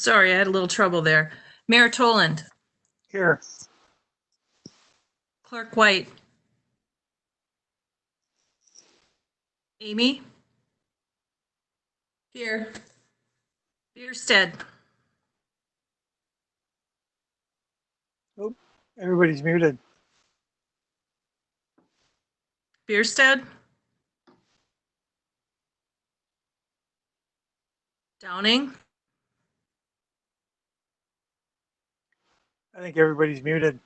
Sorry, I had a little trouble there. Mayor Toland. Here. Clerk White. Amy. Here. Bierstead. Oh, everybody's muted. Bierstead. Downing. I think everybody's muted.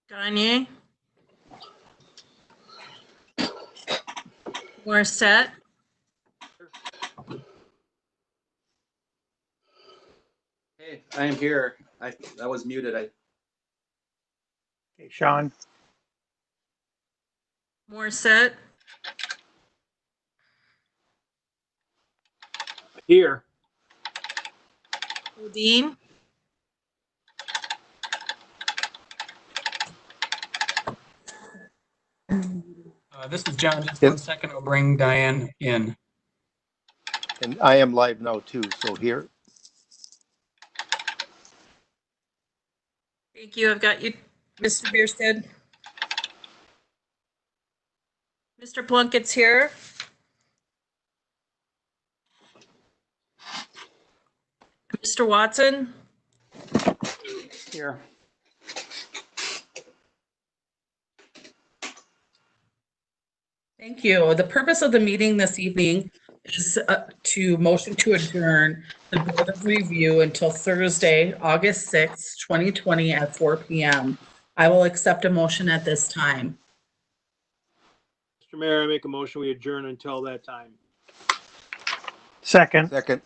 Gagne. Morissette. Hey, I am here. I was muted. Okay, Sean. Morissette. Here. Odine. This is John. Just 1 second. I'll bring Diane in. And I am live now too, so here. Thank you. I've got you, Mr. Bierstead. Mr. Plunkett's here. Mr. Watson. Here. Thank you. The purpose of the meeting this evening is to motion to adjourn the Board of Review until Thursday, August 6th, 2020 at 4 p.m. I will accept a motion at this time. Mr. Mayor, I make a motion we adjourn until that time. Second. Second.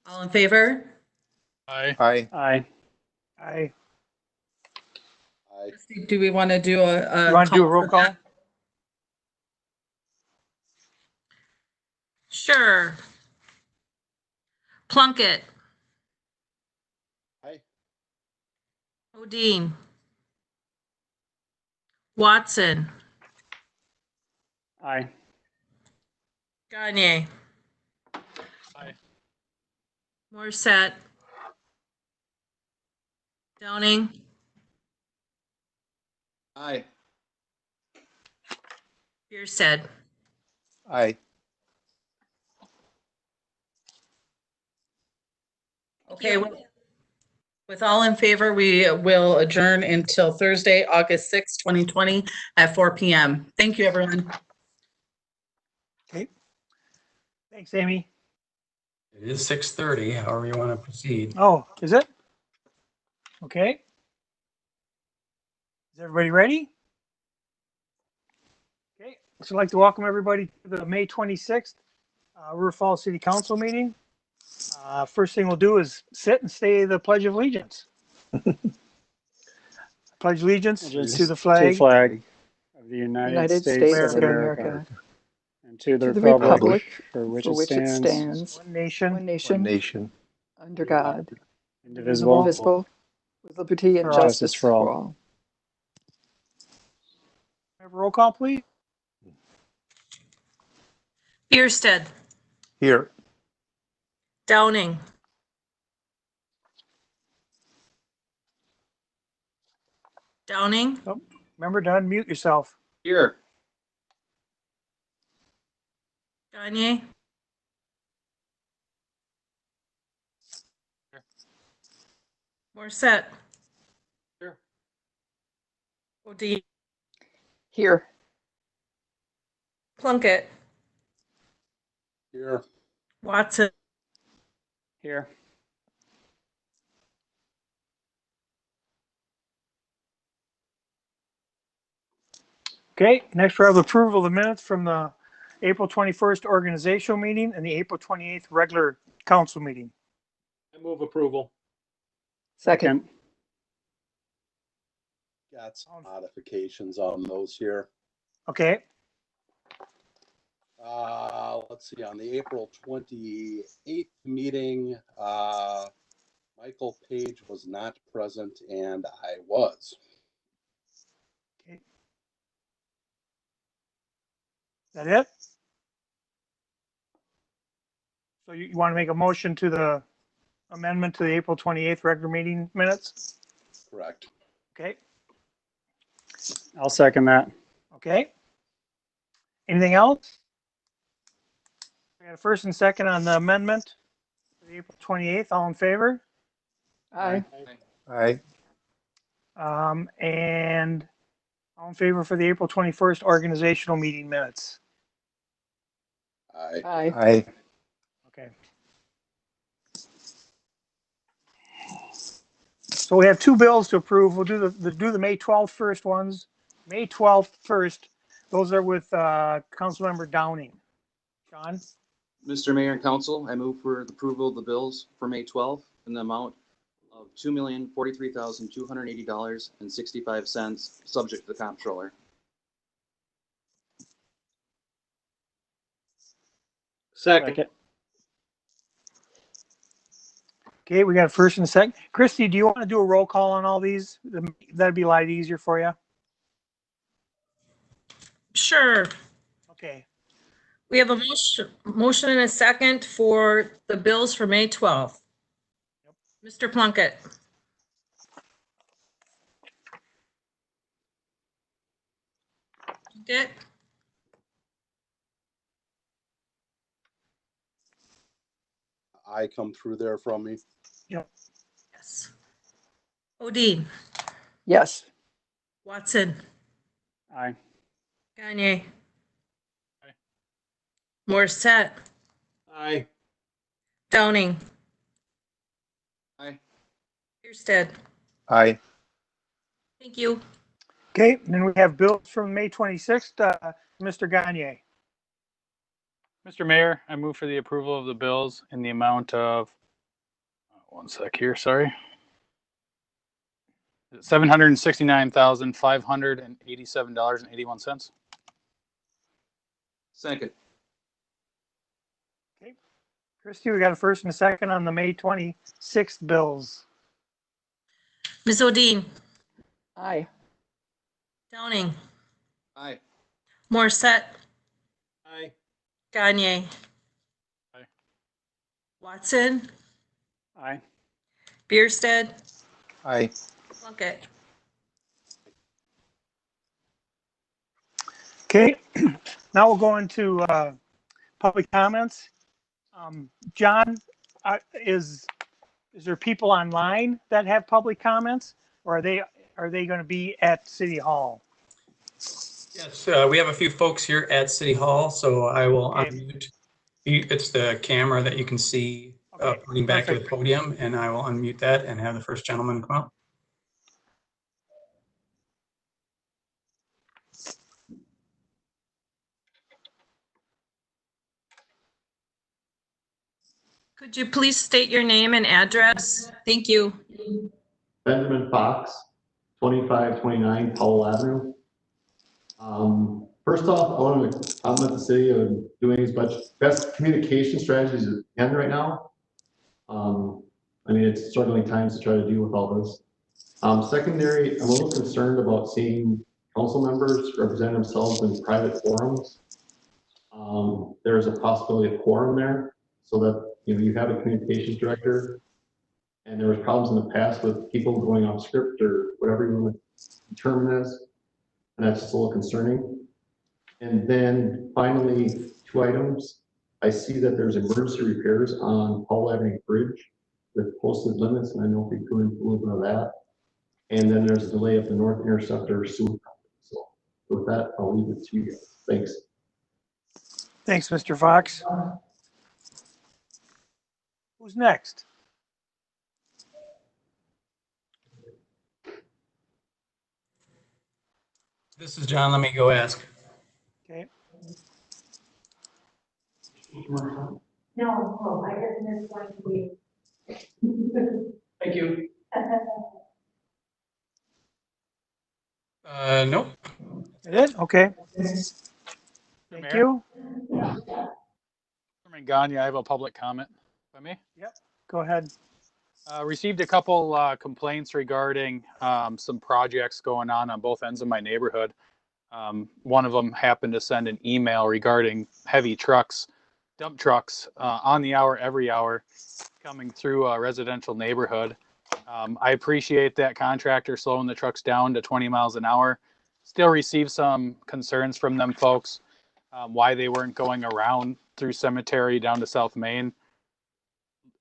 All in favor? Aye. Aye. Aye. Do we want to do a You want to do a call roll for call? that? Sure. Plunkett. Aye. Odine. Watson. Aye. Gagne. Aye. Morissette. Downing. Aye. Bierstead. Aye. Okay, with all in favor, we will adjourn until Thursday, August 6th, 2020 at 4 p.m. Thank you, everyone. Okay. Thanks, Amy. It is 6:30, however you want to proceed. Oh, is it? Okay. Is everybody ready? Okay. So I'd like to welcome everybody to the May 26th River Falls City Council meeting. First thing we'll do is sit and say the Pledge of Allegiance. Pledge allegiance to the flag of the United States of America and to the republic republic for which it stands, one nation, One nation. under God, indivisible, with liberty and justice for all. have a roll call, please. Bierstead. Here. Downing. Downing. Remember to unmute yourself. Here. Gagne. Morissette. Here. Odine. Here. Plunkett. Here. Watson. here. Okay, next we have approval of the minutes from the April 21st organizational meeting and the April 28th regular council meeting. I move approval. Second. Got some modifications on those here. Okay, Let's see, on the April 28th meeting, Michael Page was not present and I was. is that it? So you want to make a motion to the amendment to the April 28th regular meeting minutes? Correct. Okay, I'll second that. okay. Anything else? We got a first and second on the amendment to the April 28th. All in favor? Aye. Aye. And all in favor for the April 21st organizational meeting minutes? Aye. Aye. Aye. Okay. So we have two bills to approve. We'll do the May 12th first ones. May 12th first. Those are with Councilmember Downing. John? Mr. Mayor and Council, I move for the approval of the bills for May 12th in the amount of $2,043,280.65, subject to the Comptroller. Second. Okay, we got a first and a second. Christy, do you want to do a roll call on all these? That'd be a lot easier for you. Sure. Okay. We have a motion and a second for the bills for May 12th. Mr. Plunkett. Plunkett. I come through there from me. Yes. Odine. Yes. Watson. Aye. Gagne. Morissette. Aye. Downing. Aye. Bierstead. Aye. Thank you. Okay, and then we have bills from May 26th. Mr. Gagne. Mr. Mayor, I move for the approval of the bills in the amount of, one sec here, sorry. $769,587.81. Second. Okay. Christy, we got a first and a second on the May 26th bills. Ms. Odine. Aye. Downing. Aye. Morissette. Aye. Gagne. Aye. Watson. Aye. Bierstead. Aye. Plunkett. Okay, now we'll go into public comments. John, is there people online that have public comments, or are they going to be at City Hall? Yes, we have a few folks here at City Hall, so I will Okay. unmute. It's the camera that you can see Okay, pointing back to the perfect. podium, and I will unmute that and have the first gentleman come up. Could you please state your name and address? Thank you. Benjamin Fox, 2529 Powell Avenue. First off, I want to compliment the city of doing as much best communication strategies as it can right now. I mean, it's struggling times to try to deal with all this. Secondary, I'm a little concerned about seeing council members represent themselves in private forums. There's a possibility of quorum there, so that you have a communications director. And there was problems in the past with people going off script or whatever you want to determine as, and that's just a little concerning. And then finally, two items. I see that there's emergency repairs on Powell Avenue Bridge with posted limits, and I know if we go into a little bit of that. And then there's a delay of the North Interceptor sewer company. So with that, I'll leave it to you guys. Thanks. Thanks, Mr. Fox. Who's next? This is John. Let me go ask. Okay. No, I just missed one week. Thank you. Nope. It is? Okay. Thank Mayor? you. Chairman Gagne, I have a public comment, if I may. Go ahead. Received a couple complaints regarding some projects going on both ends of my neighborhood. One of them happened to send an email regarding heavy trucks dump trucks on the hour, every hour, coming through a residential neighborhood. I appreciate that contractor slowing the trucks down to 20 miles an hour. Still receive some concerns from them folks, why they weren't going around through Cemetery down to South Main.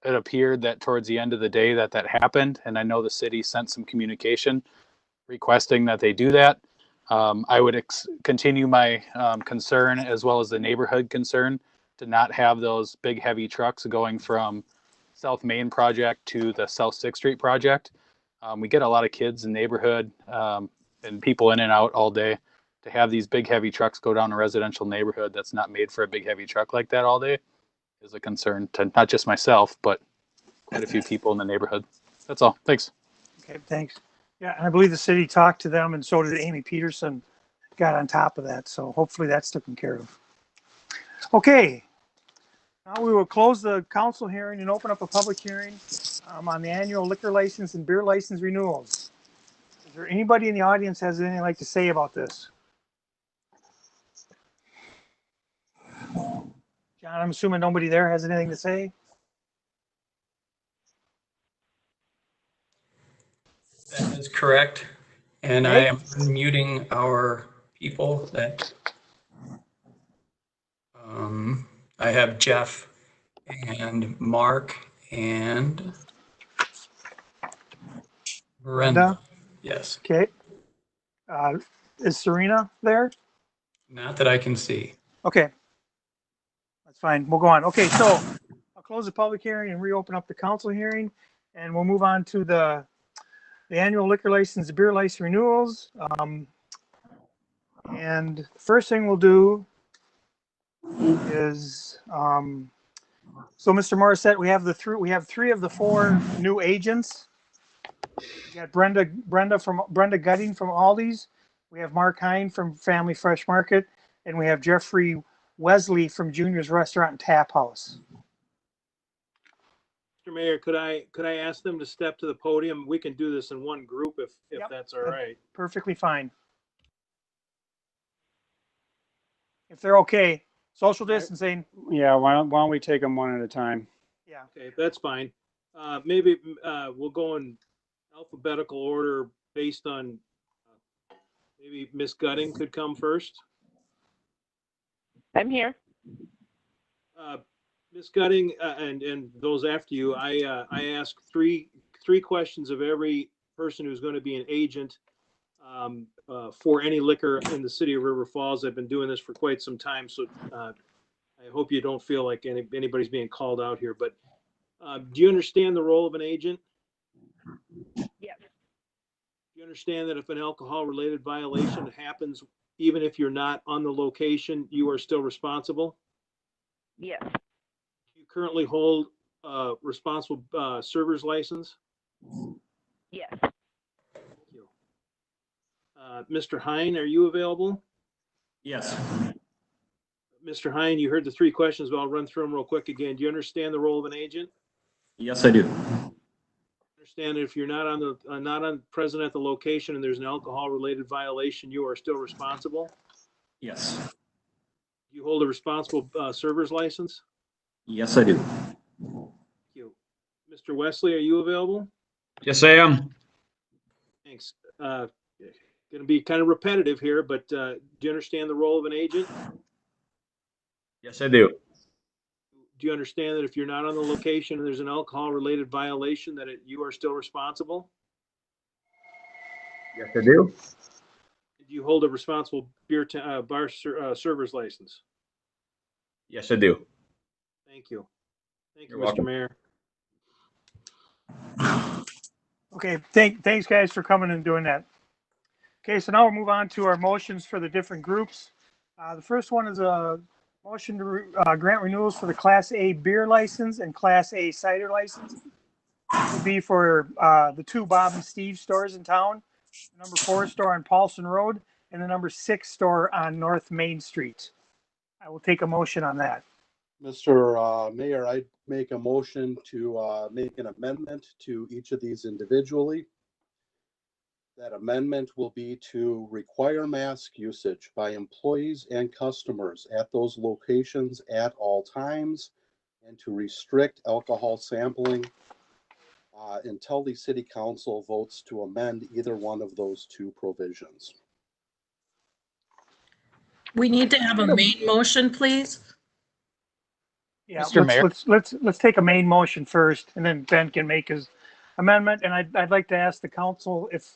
It appeared that towards the end of the day that happened, and I know the city sent some communication requesting that they do that. I would continue my concern, as well as the neighborhood concern, to not have those big heavy trucks going from South Main project to the South 6th Street project. We get a lot of kids in the neighborhood and people in and out all day. To have these big heavy trucks go down a residential neighborhood that's not made for a big heavy truck like that all day is a concern to not just myself, but quite a few people in the neighborhood. That's all. Thanks. Okay, thanks. Yeah, and I believe the city talked to them, and so did Amy Peterson, got on top of that. So hopefully that's taken care of. Okay. Now we will close the council hearing and open up a public hearing on the annual liquor license and beer license renewals. Is there anybody in the audience has anything like to say about this? John, I'm assuming nobody there has anything to say? That is correct. And I am muting our people that I have Jeff and Mark and Miranda. Yes, Okay. Is Sarina there? not that I can see. Okay. That's fine. We'll go on. Okay, so I'll close the public hearing and reopen up the council hearing, and we'll move on to the annual liquor license, beer license renewals. And the first thing we'll do is, so Mr. Morissette, we have three of the four new agents. We got Brenda Gutting from Aldi's. We have Mark Hine from Family Fresh Market, and we have Jeffrey Wesley from Junior's Restaurant and Tap House. Mr. Mayor, could I ask them to step to the podium? We can do this in one group if Yep. that's all right. Perfectly fine. If they're okay, social distancing. Yeah, why don't we take them one at a time? Yeah. Okay, that's fine. Maybe we'll go in alphabetical order based on maybe Miss Gutting could come first. I'm here. Ms. Gutting, and those after you, I ask three questions of every person who's going to be an agent for any liquor in the city of River Falls. I've been doing this for quite some time, so I hope you don't feel like anybody's being called out here. But do you understand the role of an agent? Yes. Do you understand that if an alcohol-related violation happens, even if you're not on the location, you are still responsible? Yes. Do you currently hold a responsible server's license? Yes. Thank you. Mr. Hine, are you available? Yes. Mr. Hine, you heard the three questions, but I'll run through them real quick again. Do you understand the role of an agent? Yes, I do. Understand that if you're not present at the location and there's an alcohol-related violation, you are still responsible? Yes. Do you hold a responsible server's license? Yes, I do. Thank you. Mr. Wesley, are you available? Yes, I am. Thanks. Going to be kind of repetitive here, but do you understand the role of an agent? Yes, I do. Do you understand that if you're not on the location and there's an alcohol-related violation, that you are still responsible? Yes, I do. Do you hold a responsible bar server's license? Yes, I do. Thank you. Thank you, You're welcome. Mr. Mayor. Okay, thanks guys for coming and doing that. Okay, so now we'll move on to our motions for the different groups. The first one is a motion to grant renewals for the Class A beer license and Class A cider license. This will be for the two Bob and Steve stores in town, the number 4 store on Paulson Road, and the number 6 store on North Main Street. I will take a motion on that. Mr. Mayor, I'd make a motion to make an amendment to each of these individually. That amendment will be to require mask usage by employees and customers at those locations at all times, and to restrict alcohol sampling until the city council votes to amend either one of those two provisions. We need to have a main motion, please. Yeah, Mr. Mayor? let's take a main motion first, and then Ben can make his amendment. And I'd like to ask the council if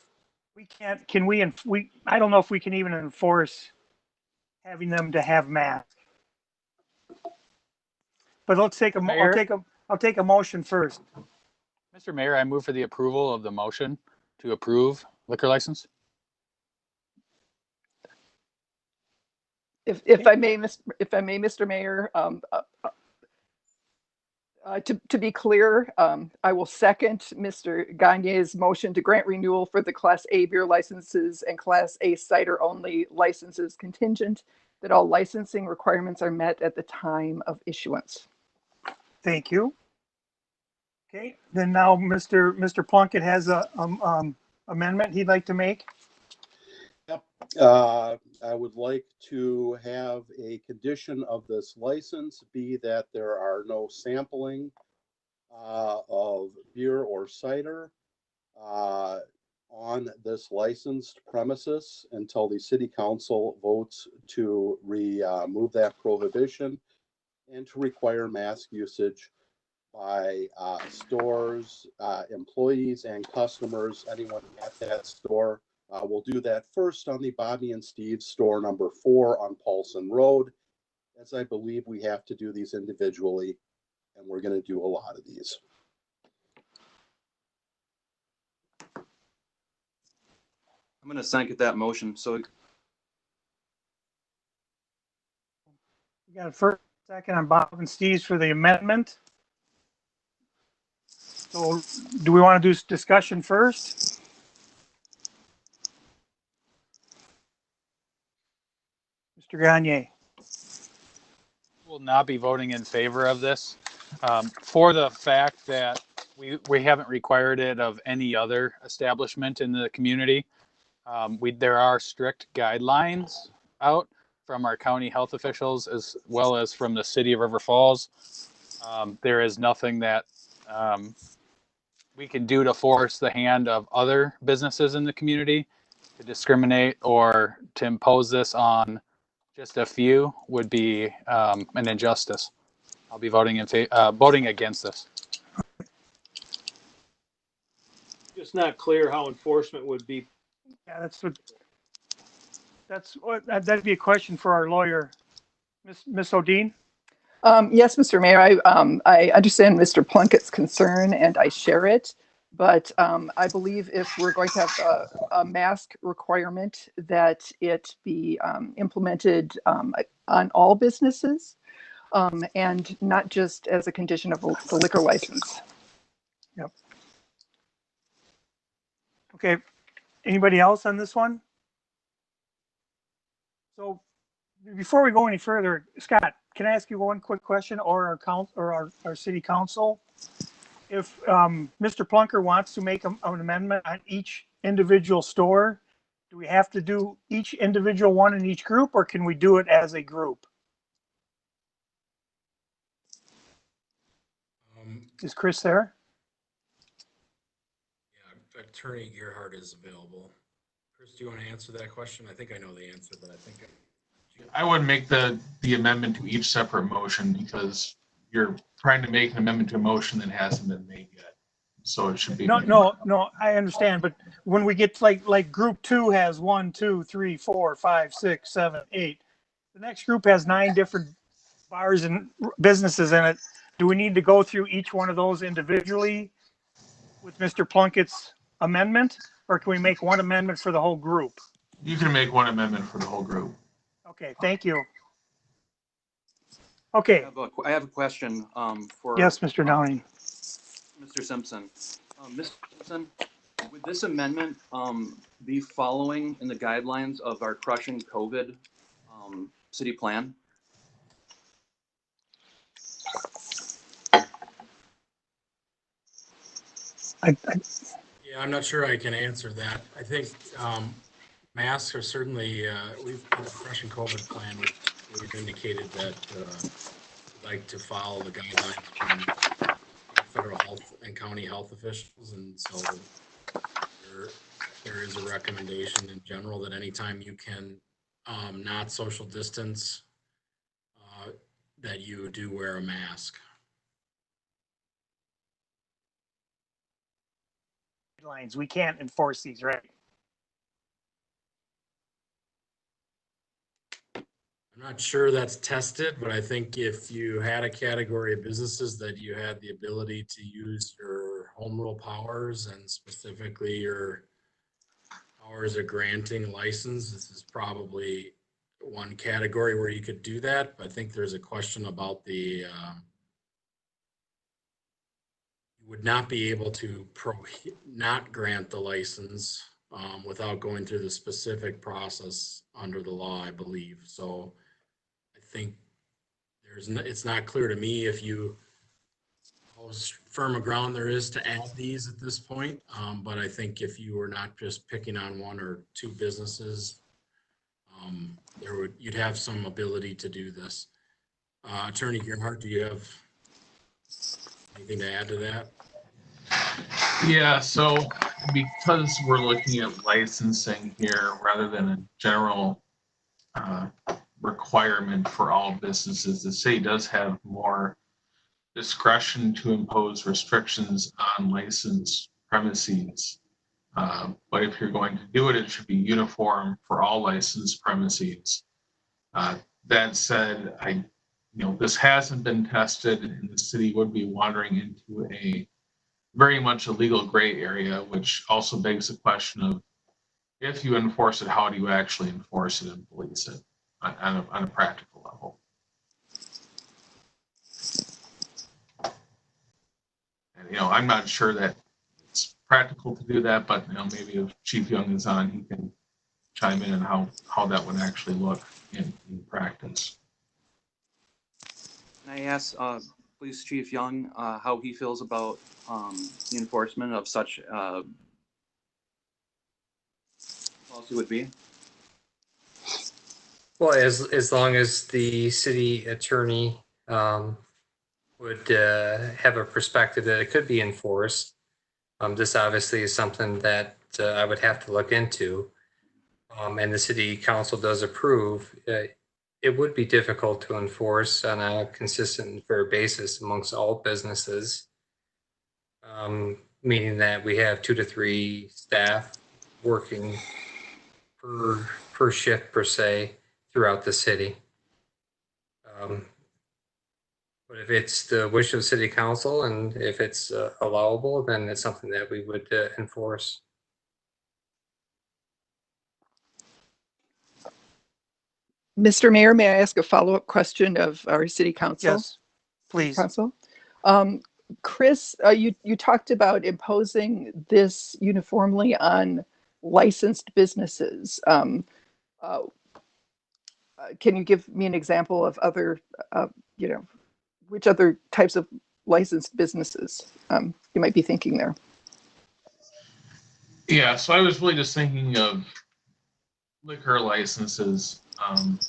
we can't, I don't know if we can even enforce having them to have masks. But let's take I'll take a motion first. Mr. Mayor, I move for the approval of the motion to approve liquor license. If I may, Mr. Mayor, to be clear, I will second Mr. Gagne's motion to grant renewal for the Class A beer licenses and Class A cider only licenses contingent that all licensing requirements are met at the time of issuance. Thank you. Okay, then now Mr. Plunkett has a amendment he'd like to make. Yep. I would like to have a condition of this license be that there are no sampling of beer or cider on this licensed premises until the city council votes to remove that prohibition, and to require mask usage by stores, employees, and customers. Anyone at that store. We'll do that first on the Bobby and Steve store number 4 on Paulson Road, as I believe we have to do these individually, and we're going to do a lot of these. I'm going to second that motion. So You got a first, second on Bob and Steve's for the amendment. So do we want to do discussion first? Mr. Gagne. Will not be voting in favor of this for the fact that we haven't required it of any other establishment in the community. There are strict guidelines out from our county health officials as well as from the city of River Falls. There is nothing that we can do to force the hand of other businesses in the community to discriminate or to impose this on just a few would be an injustice. I'll be voting against this. Just not clear how enforcement would be. Yeah, that'd be a question for our lawyer, Miss O'Dean. Yes, Mr. Mayor, I understand Mr. Plunkett's concern and I share it, but I believe if we're going to have a mask requirement, that it be implemented on all businesses and not just as a condition of the liquor license. Yep. Okay. Anybody else on this one? So before we go any further, Scott, can I ask you one quick question, or our city council? If Mr. Plunker wants to make an amendment on each individual store, do we have to do each individual one in each group, or can we do it as a group? Is Chris there? Yeah, Attorney Gerhardt is available. Chris, do you want to answer that question? I think I know the answer, but I think I would make the amendment to each separate motion because you're trying to make an amendment to a motion that hasn't been made yet. So it should be. No, I understand. But when we get like group 2 has 1, 2, 3, 4, 5, 6, 7, 8. The next group has 9 different bars and businesses in it. Do we need to go through each one of those individually with Mr. Plunkett's amendment, or can we make one amendment for the whole group? You can make one amendment for the whole group. Okay, thank you. Okay. I have a question for. Yes, Mr. Downing. Mr. Simpson. Mr. Simpson, would this amendment be following in the guidelines of our Crushing COVID city plan? Yeah, I'm not sure I can answer that. I think masks are certainly, we've, in the Crushing COVID plan, we've indicated that we'd like to follow the guidelines from federal health and county health officials. And so there is a recommendation in general that anytime you can not social distance, that you do wear a mask. Guidelines, we can't enforce these, right? I'm not sure that's tested, but I think if you had a category of businesses that you had the ability to use your home rule powers and specifically your powers of granting license, this is probably one category where you could do that. But I think there's a question about you would not be able to not grant the license without going through the specific process under the law, I believe. So I think it's not clear to me if you how firm a ground there is to add these at this point. But I think if you were not just picking on one or two businesses, you'd have some ability to do this. Attorney Gerhardt, do you have anything to add to that? Yeah, so because we're looking at licensing here rather than a general requirement for all businesses, the city does have more discretion to impose restrictions on licensed premises. But if you're going to do it, it should be uniform for all licensed premises. That said, this hasn't been tested, and the city would be wandering into a very much a legal gray area, which also begs the question of if you enforce it, how do you actually enforce it and police it on a practical level? And I'm not sure that it's practical to do that, but maybe if Chief Young is on, he can chime in on how that would actually look in practice. Can I ask Police Chief Young how he feels about the enforcement of such policy would be? Well, as long as the city attorney would have a perspective that it could be enforced, this obviously is something that I would have to look into. And the city council does approve. It would be difficult to enforce on a consistent and fair basis amongst all businesses, meaning that we have 2 to 3 staff working per shift per se throughout the city. But if it's the wish of the city council and if it's allowable, then it's something that we would enforce. Mr. Mayor, may I ask a follow-up question of our city council? Yes, please. Council. Chris, you talked about imposing this uniformly on licensed businesses. Can you give me an example of other, which other types of licensed businesses you might be thinking there? Yeah, so I was really just thinking of liquor licenses.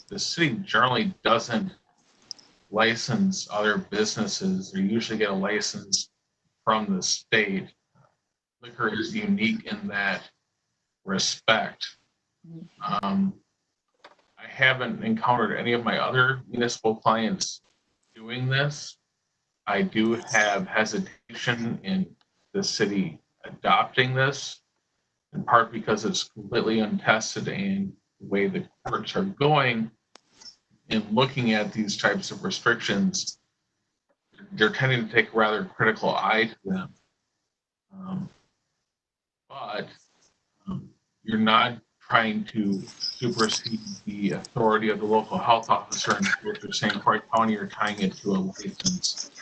The city generally doesn't license other businesses. They usually get a license from the state. Liquor is unique in that respect. I haven't encountered any of my other municipal clients doing this. I do have hesitation in the city adopting this, in part because it's completely untested and the way the courts are going in looking at these types of restrictions, they're tending to take a rather critical eye to them. But you're not trying to supersede the authority of the local health officer, and if you're saying Croix County, you're tying it to a license.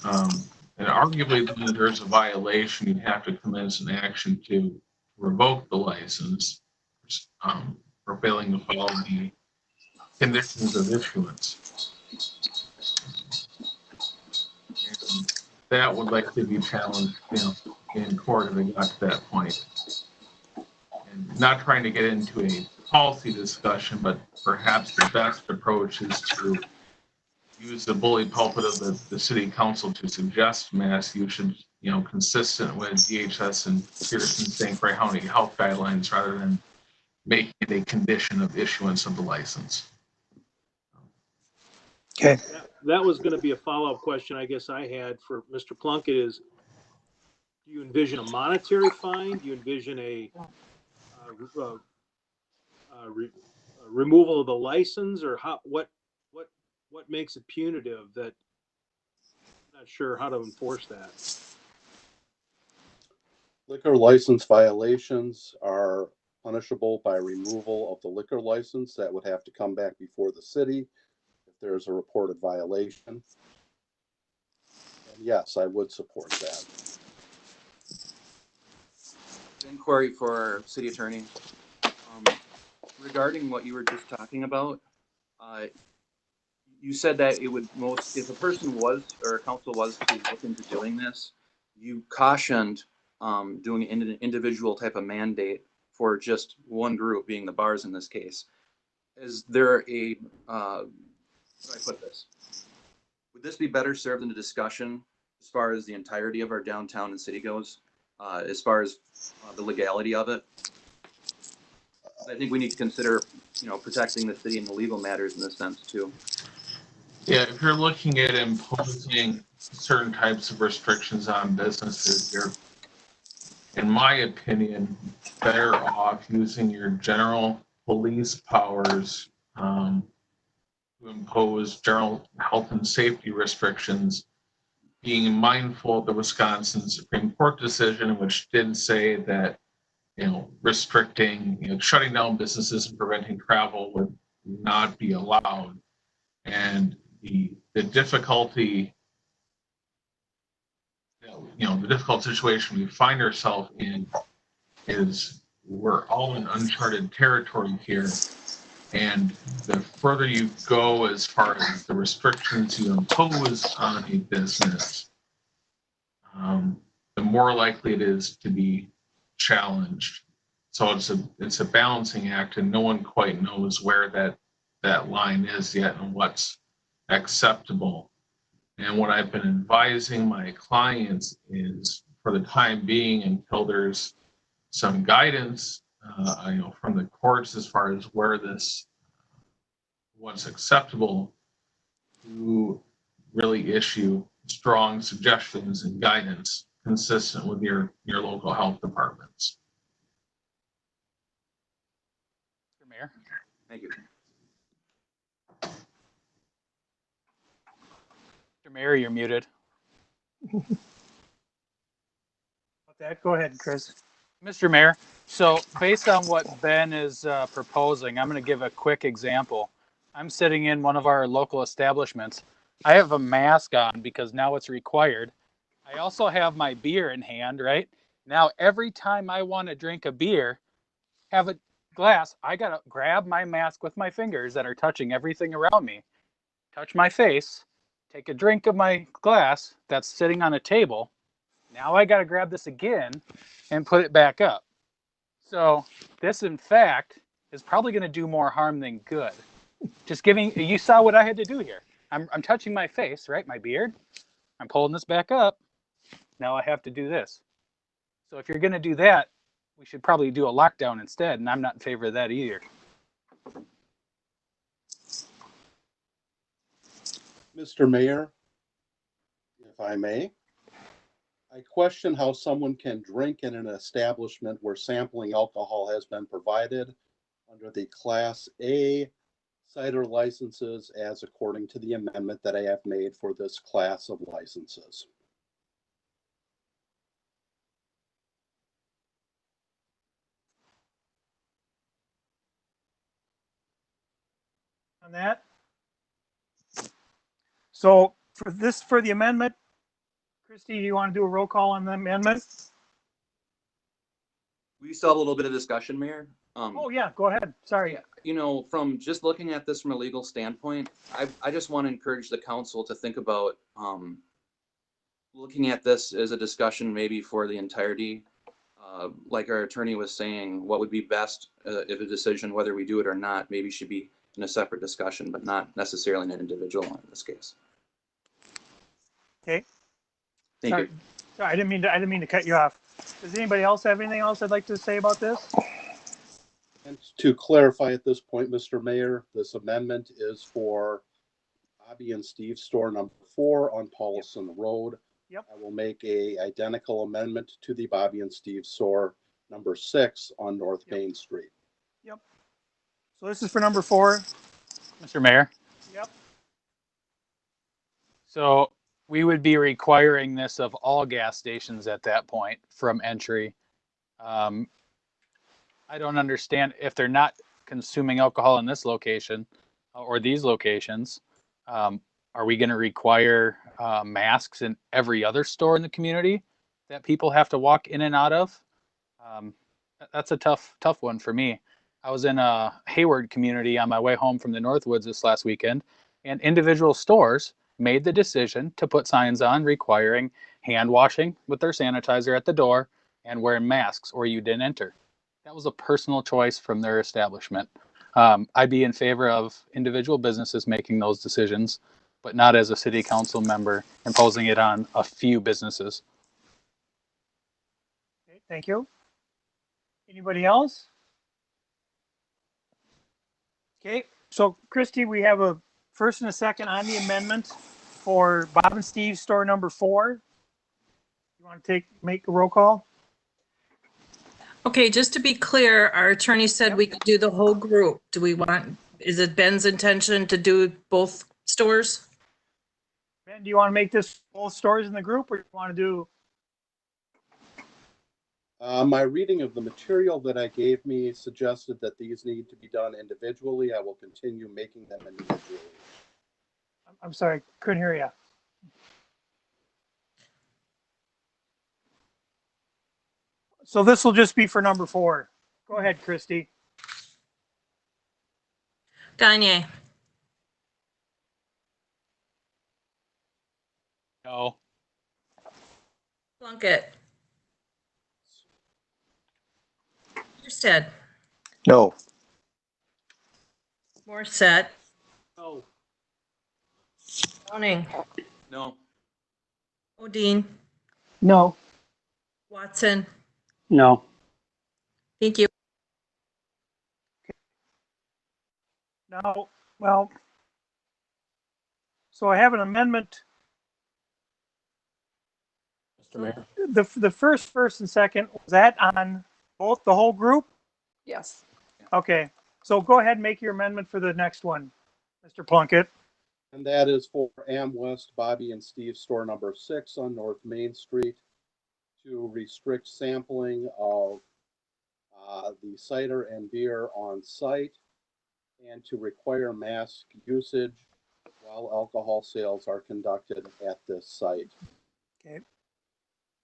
And arguably, when there's a violation, you'd have to commence an action to revoke the license for failing to follow the conditions of issuance. And that would likely be challenged, in court if it got to that point. And not trying to get into a policy discussion, but perhaps the best approach is to use the bully pulpit of the city council to suggest mask usage, consistent with DHS and Pearson St. Croix County health guidelines rather than making it a condition of issuance of the license. Okay. That was going to be a follow-up question I guess I had for Mr. Plunkett is, do you envision a monetary fine? Do you envision a removal of the license, or what makes it punitive? That I'm not sure how to enforce that. Liquor license violations are punishable by removal of the liquor license. That would have to come back before the city if there's a reported violation. And yes, I would support that. Inquiry for our city attorney. Regarding what you were just talking about, you said that it would if a person was, or a council was to look into doing this, you cautioned doing an individual type of mandate for just one group, being the bars in this case. Is there a, how do I put this? Would this be better served in a discussion as far as the entirety of our downtown and city goes, as far as the legality of it? I think we need to consider, protecting the city and the legal matters in this sense too. Yeah, if you're looking at imposing certain types of restrictions on businesses, you're, in my opinion, better off using your general police powers to impose general health and safety restrictions, being mindful of the Wisconsin Supreme Court decision, which did say that, restricting, shutting down businesses and preventing travel would not be allowed. And the difficulty, the difficult situation we find ourselves in is we're all in uncharted territory here. And the further you go as far as the restrictions you impose on a business, the more likely it is to be challenged. So it's a balancing act, and no one quite knows where that line is yet and what's acceptable. And what I've been advising my clients is, for the time being, until there's some guidance, from the courts as far as what's acceptable, to really issue strong suggestions and guidance consistent with your local health departments. Mr. Mayor. Thank you. Mr. Mayor, you're muted. Go ahead, Chris. Mr. Mayor, so based on what Ben is proposing, I'm going to give a quick example. I'm sitting in one of our local establishments. I have a mask on because now it's required. I also have my beer in hand, right? Now, every time I want to drink a beer, have a glass, I got to grab my mask with my fingers that are touching everything around me, touch my face, take a drink of my glass that's sitting on a table. Now I got to grab this again and put it back up. So this, in fact, is probably going to do more harm than good. You saw what I had to do here. I'm touching my face, right? My beard. I'm pulling this back up. Now I have to do this. So if you're going to do that, we should probably do a lockdown instead. And I'm not in favor of that either. Mr. Mayor, if I may, I question how someone can drink in an establishment where sampling alcohol has been provided under the Class A cider licenses, as according to the amendment that I have made for this class of licenses. On that. So for the amendment, Christie, do you want to do a roll call on the amendment? We still have a little bit of discussion, Mayor. Oh yeah, go ahead. Sorry. From just looking at this from a legal standpoint, I just want to encourage the council to think about looking at this as a discussion maybe for the entirety. Like our attorney was saying, what would be best if a decision, whether we do it or not, maybe should be in a separate discussion, but not necessarily in an individual one in this case. Okay. Thank you. Sorry, I didn't mean to cut you off. Does anybody else have anything else they'd like to say about this? And to clarify at this point, Mr. Mayor, this amendment is for Bobby and Steve's store number 4 on Paulson Road. Yep. I will make a identical amendment to the Bobby and Steve store number 6 on North Main Street. Yep. So this is for number 4. Mr. Mayor? Yep. So we would be requiring this of all gas stations at that point from entry. I don't understand if they're not consuming alcohol in this location or these locations. Are we going to require masks in every other store in the community that people have to walk in and out of? That's a tough one for me. I was in a Hayward community on my way home from the Northwoods this last weekend, and individual stores made the decision to put signs on requiring hand washing with their sanitizer at the door and wearing masks or you didn't enter. That was a personal choice from their establishment. I'd be in favor of individual businesses making those decisions, but not as a city council member imposing it on a few businesses. Okay, thank you. Anybody else? Okay, so Christy, we have a first and a second on the amendment for Bob and Steve store number 4. You want to make a roll call? Okay, just to be clear, our attorney said we could do the whole group. Is it Ben's intention to do both stores? Ben, do you want to make this both stores in the group, or do you want to do? My reading of the material that I gave me suggested that these need to be done individually. I will continue making them individually. I'm sorry, couldn't hear you. So this will just be for number 4. Go ahead, Christy. Gagne, No. Plunkett. Husted, No. Morissette, No. Downing, No. Odine, No. Watson. No. Thank you. Now, well, so I have an amendment. Mr. Mayor? The first and second, was that on both the whole group? Yes. Okay, so go ahead and make your amendment for the next one, Mr. Plunkett. And that is for West Bobby and Steve store number 6 on North Main Street to restrict sampling of the cider and beer on site and to require mask usage while alcohol sales are conducted at this site. Okay.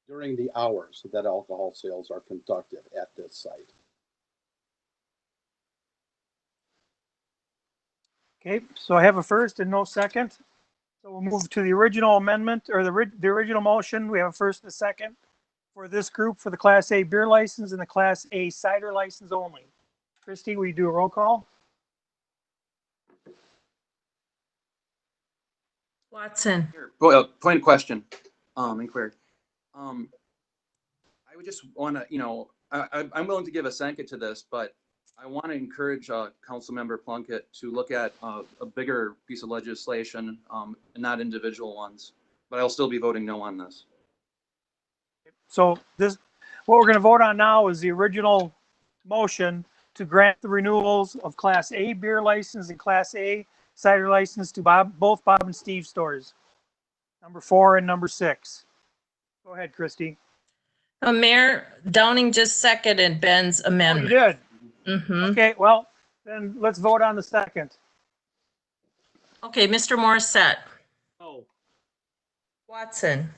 During the hours that alcohol sales are conducted at this site. Okay, so I have a first and no second. So we'll move to the original amendment or the original motion. We have a first and a second for this group for the Class A beer license and the Class A cider license only. Christy, will you do a roll call? Watson, Well, point of question, inquiry. I would just want to, I'm willing to give a second to this, but I want to encourage Councilmember Plunkett to look at a bigger piece of legislation and not individual ones. But I'll still be voting no on this. So what we're going to vote on now is the original motion to grant the renewals of Class A beer license and Class A cider license to both Bob and Steve stores, number 4 and number 6. Go ahead, Christy. Mayor Downing just seconded Ben's Oh, you amendment. did? Mm-hmm. Okay, well, then let's vote on the second. Okay, Mr. Morissette, No. Watson.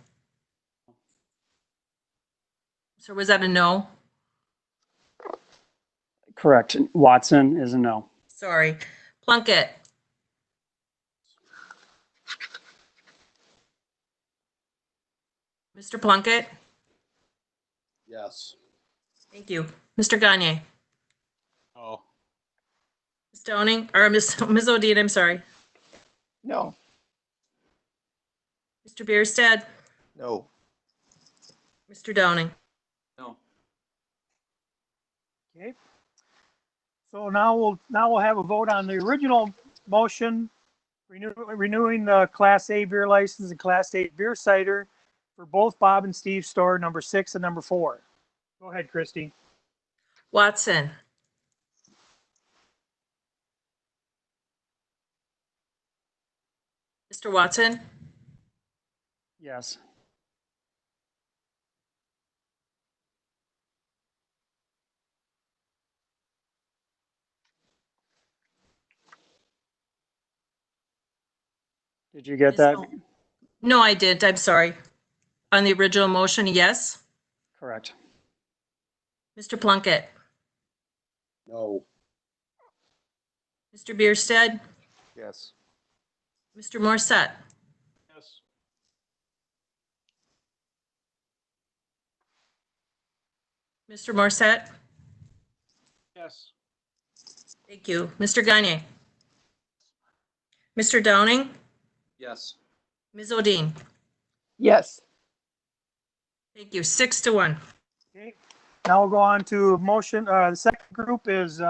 So was that a no? Correct. Watson is a no. Sorry. Plunkett, Mr. Plunkett? Yes. Thank you. Mr. Gagne? Oh, Ms. Downing, or Ms. O'Dean, I'm sorry. No. Mr. Bierstadt? No. Mr. Downing? No. Okay. So now we'll have a vote on the original motion, renewing the Class A beer license and Class A beer cider for both Bob and Steve's store, number 6 and number 4. Go ahead, Christie. Watson? Mr. Watson? Yes. Did you get that? No, I didn't. I'm sorry. On the original motion, yes. Correct. Mr. Plunkett? No. Mr. Bierstadt? Yes. Mr. Morissette? Yes. Mr. Morissette? Yes. Thank you. Mr. Gagne? Mr. Downing? Yes. Ms. O'Dean? Yes. Thank you. 6-1. Okay. Now we'll go on to motion. The second group is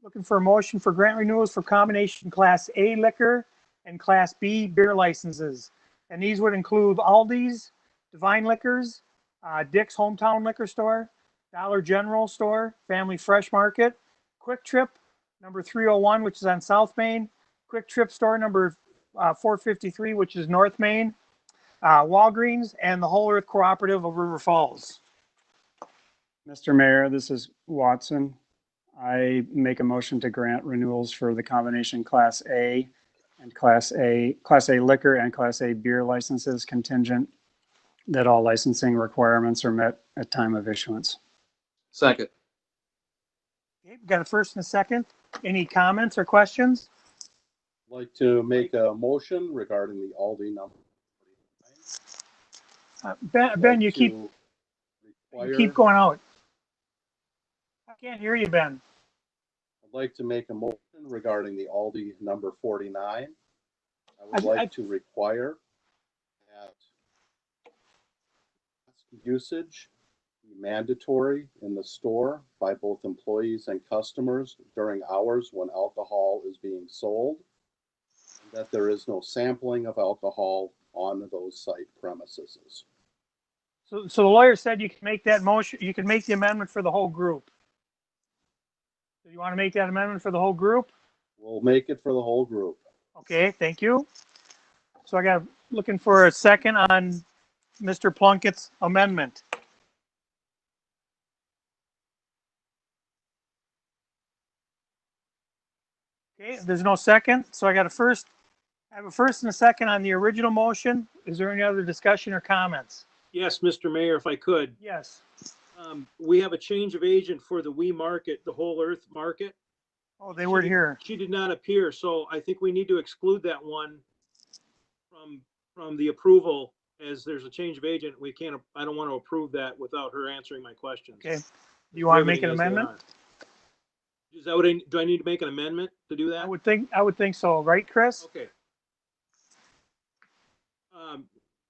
looking for a motion for grant renewals for combination Class A liquor and Class B beer licenses. And these would include Aldi's, Divine Liquors, Dick's Hometown Liquor Store, Dollar General Store, Family Fresh Market, Quick Trip, number 301, which is on South Main, Quick Trip Store, number 453, which is North Main, Walgreens, and the Whole Earth Cooperative of River Falls. Mr. Mayor, this is Watson. I make a motion to grant renewals for the combination Class A and Class A liquor and Class A beer licenses contingent that all licensing requirements are met at time of issuance. Second. Okay, we got a first and a second. Any comments or questions? I'd like to make a motion regarding the Aldi number. Ben, you keep going out. I can't hear you, Ben. I'd like to make a motion regarding the Aldi number 49. I would like to require that usage be mandatory in the store by both employees and customers during hours when alcohol is being sold, and that there is no sampling of alcohol on those site premises. So the lawyer said you can make that motion, you can make the amendment for the whole group. Do you want to make that amendment for the whole group? We'll make it for the whole group. Okay, thank you. So I got looking for a second on Mr. Plunkett's amendment. Okay, there's no second, so I have a first and a second on the original motion. Is there any other discussion or comments? Yes, Mr. Mayor, if I could. Yes. We have a change of agent for the We Market, the Whole Earth Market. Oh, they weren't here. She did not appear, so I think we need to exclude that one from the approval, as there's a change of agent. I don't want to approve that without her answering my questions. Okay. Do you want to make an amendment? Is that do I need to make an amendment to do that? I would think so, right, Chris? Okay.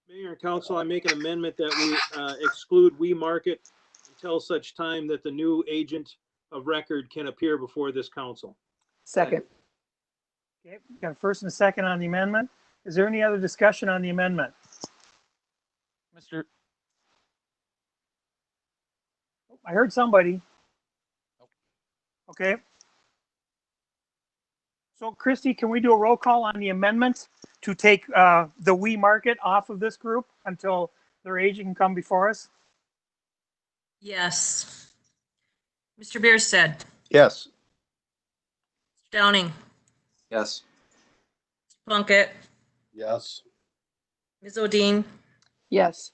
Mayor and Council, I make an amendment that we exclude We Market until such time that the new agent of record can appear before this council. Second. Okay, got a first and a second on the amendment. Is there any other discussion on the amendment? I heard somebody. Okay. So Christie, can we do a roll call on the amendment to take the We Market off of this group until their agent can come before us? Yes. Mr. Bierstadt? Yes. Mr. Downing? Yes. Mr. Plunkett? Yes. Ms. O'Dean? Yes.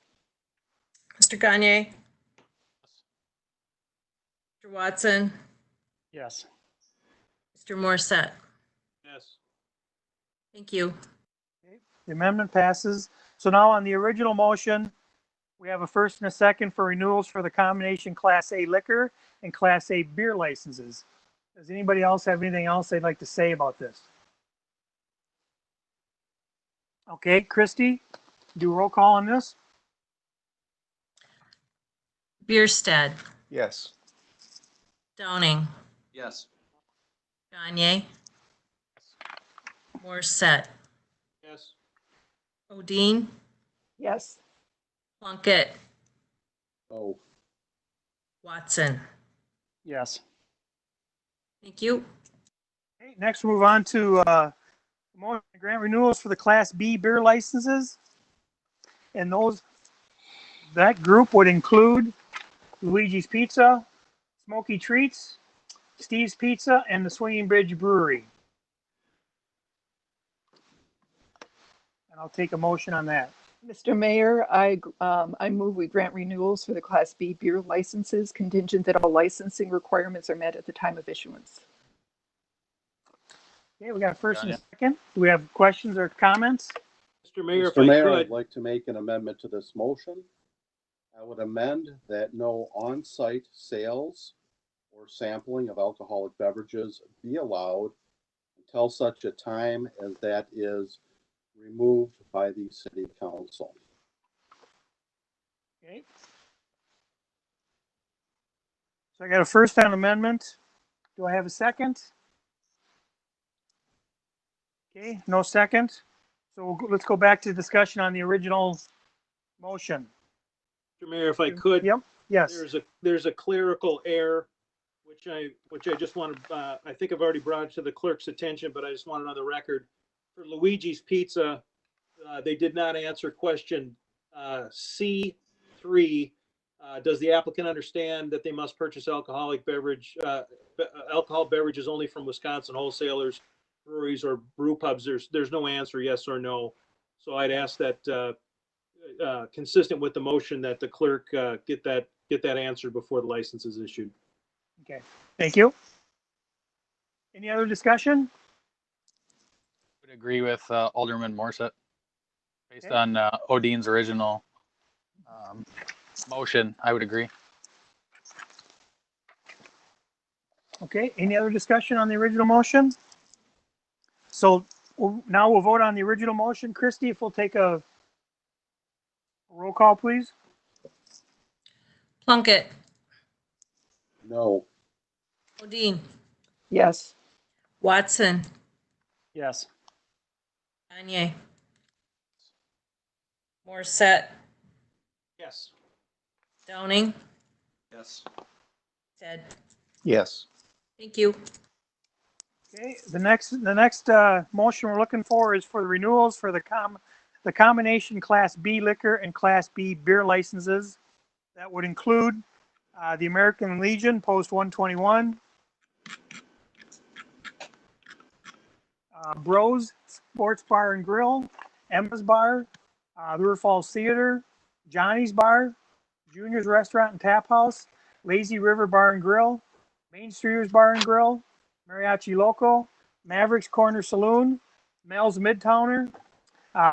Mr. Gagne? Mr. Watson? Yes. Mr. Morissette? Yes. Thank you. The amendment passes. So now on the original motion, we have a first and a second for renewals for the combination Class A liquor and Class A beer licenses. Does anybody else have anything else they'd like to say about this? Okay, Christie, do a roll call on this. Bierstead, Yes. Downing, Yes. Gagne, Morissette, Yes. Odine, Yes. Plunkett, Oh, Watson. Yes. Thank you. Okay, next we'll move on to motion to grant renewals for the Class B beer licenses. And that group would include Luigi's Pizza, Smoky Treats, Steve's Pizza, and the Swinging Bridge Brewery. And I'll take a motion on that. Mr. Mayor, I move we grant renewals for the Class B beer licenses contingent that all licensing requirements are met at the time of issuance. Okay, we got a first and a second. Do we have questions or comments? Mr. Mayor, if Mr. I Mayor, could, I'd like to make an amendment to this motion. I would amend that no on-site sales or sampling of alcoholic beverages be allowed until such a time as that is removed by the city council. Okay. So I got a first on amendment. Do I have a second? Okay, no second. So let's go back to discussion on the original motion. Mr. Mayor, if I could. Yep, yes. There's a clerical error, which I just want to, I think I've already brought it to the clerk's attention, but I just want it on the record. For Luigi's Pizza, they did not answer question C3. Does the applicant understand that they must purchase alcohol beverages only from Wisconsin wholesalers, breweries, or brew pubs? There's no answer, yes or no. So I'd ask that, consistent with the motion, that the clerk get that answered before the license is issued. Okay, thank you. Any other discussion? Would agree with Alderman Morissette. Based Okay. on Odine's original motion, I would agree. Okay, any other discussion on the original motion? So now we'll vote on the original motion. Christie, if we'll take a roll call, please. Plunkett, No. Odine, Yes. Watson, Yes. Gagne, Morissette, Yes. Downing, Yes. Ted. Yes. Thank you. Okay, the next motion we're looking for is for the renewals for the combination Class B liquor and Class B beer licenses. That would include the American Legion Post 121, Bros Sports Bar and Grill, Emma's Bar, the River Falls Theater, Johnny's Bar, Junior's Restaurant and Tap House, Lazy River Bar and Grill, Main Streeters Bar and Grill, Mariachi Loco, Mavericks Corner Saloon, Mel's Midtowner,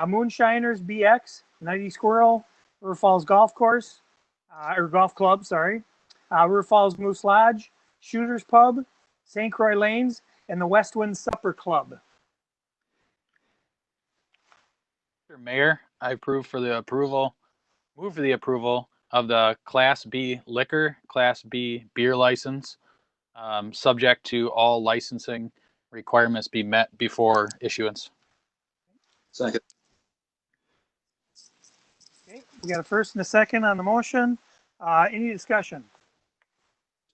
Moonshiners BX, Nighty Squirrel, River Falls Golf Course, or Golf Club, sorry, River Falls Moose Lodge, Shooters Pub, St. Croix Lanes, and the Westwind Supper Club. Mr. Mayor, I move for the approval of the Class B liquor, Class B beer license, subject to all licensing requirements be met before issuance. Second. Okay, we got a first and a second on the motion. Any discussion?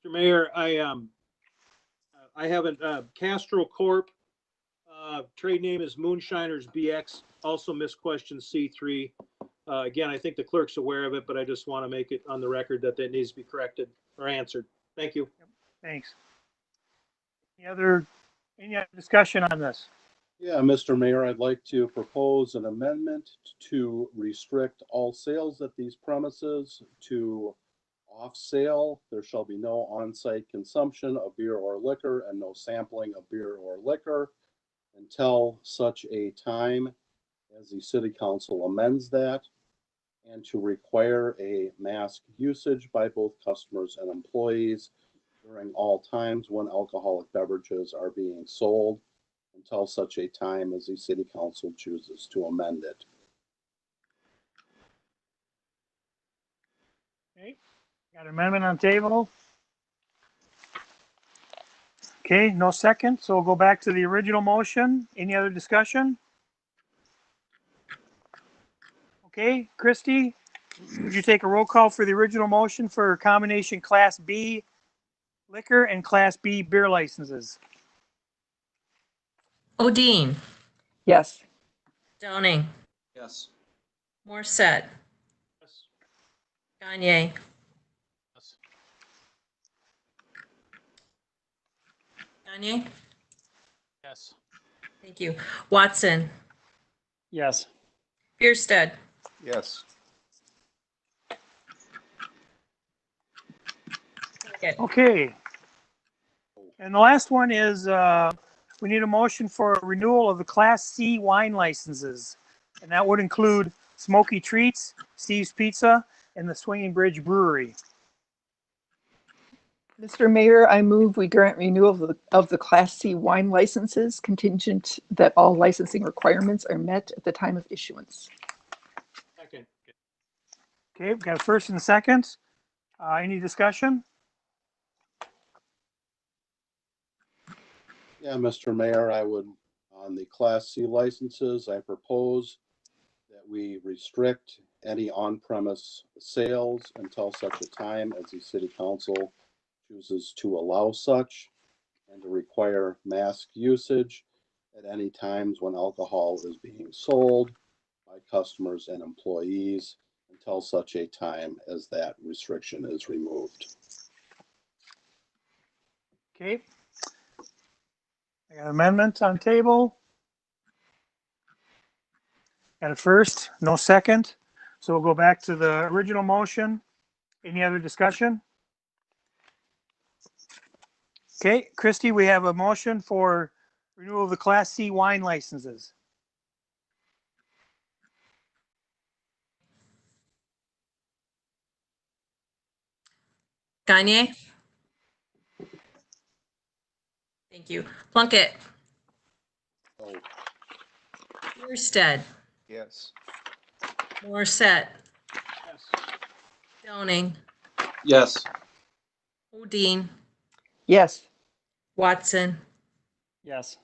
Mr. Mayor, I have a Castro Corp. Trade name is Moonshiners BX. Also missed question C3. Again, I think the clerk's aware of it, but I just want to make it on the record that needs to be corrected or answered. Thank you. Thanks. Any other discussion on this? Yeah, Mr. Mayor, I'd like to propose an amendment to restrict all sales at these premises to off sale. There shall be no on-site consumption of beer or liquor and no sampling of beer or liquor until such a time as the city council amends that, and to require a mask usage by both customers and employees during all times when alcoholic beverages are being sold until such a time as the city council chooses to amend it. Okay, got an amendment on the table. Okay, no second, so we'll go back to the original motion. Any other discussion? Okay, Christie, would you take a roll call for the original motion for combination Class B liquor and Class B beer licenses? Odine, Yes. Downing, Yes. Morset, Yes. Gagne, Yes. Gagne, Yes. thank you. Watson, Yes. Bierstead, Yes. Plunkett. Okay. And the last one is, we need a motion for renewal of the Class C wine licenses. And that would include Smoky Treats, Steve's Pizza, and the Swinging Bridge Brewery. Mr. Mayor, I move we grant renewal of the Class C wine licenses contingent that all licensing requirements are met at the time of issuance. Second. Okay, we've got a first and a second. Any discussion? Yeah, Mr. Mayor, I would, on the Class C licenses, I propose that we restrict any on-premise sales until such a time as the city council chooses to allow such, and to require mask usage at any times when alcohol is being sold by customers and employees until such a time as that restriction is removed. Okay. I got an amendment on the table. Got a first, no second. So we'll go back to the original motion. Any other discussion? Okay, Christie, we have a motion for renewal of the Class C wine licenses. Gagne, thank you. Plunkett, Oh, Bierstead, Yes. Morset, Yes. Downing, Yes. Odine, Yes. Watson, Yes.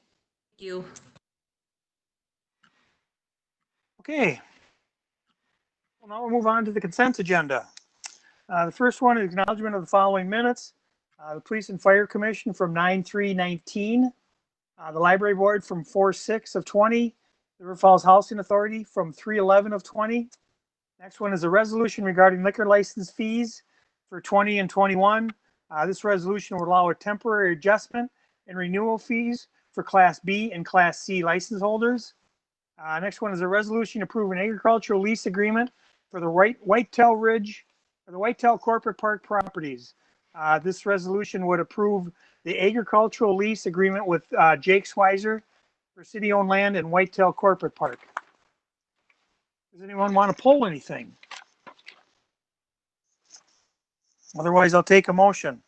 thank you. Okay. Well, now we'll move on to the consent agenda. The first one is acknowledgement of the following minutes. The Police and Fire Commission from 9/3/19. The Library Board from 4/6 of 20. The River Falls Housing Authority from 3/11 of 20. Next one is a resolution regarding liquor license fees for 20 and 21. This resolution will allow a temporary adjustment in renewal fees for Class B and Class C license holders. Next one is a resolution approving agricultural lease agreement for the Whitetail Ridge, or the Whitetail Corporate Park properties. This resolution would approve the agricultural lease agreement with Jake Schweizer for city-owned land in Whitetail Corporate Park. Does anyone want to pull anything? Otherwise, I'll take a motion.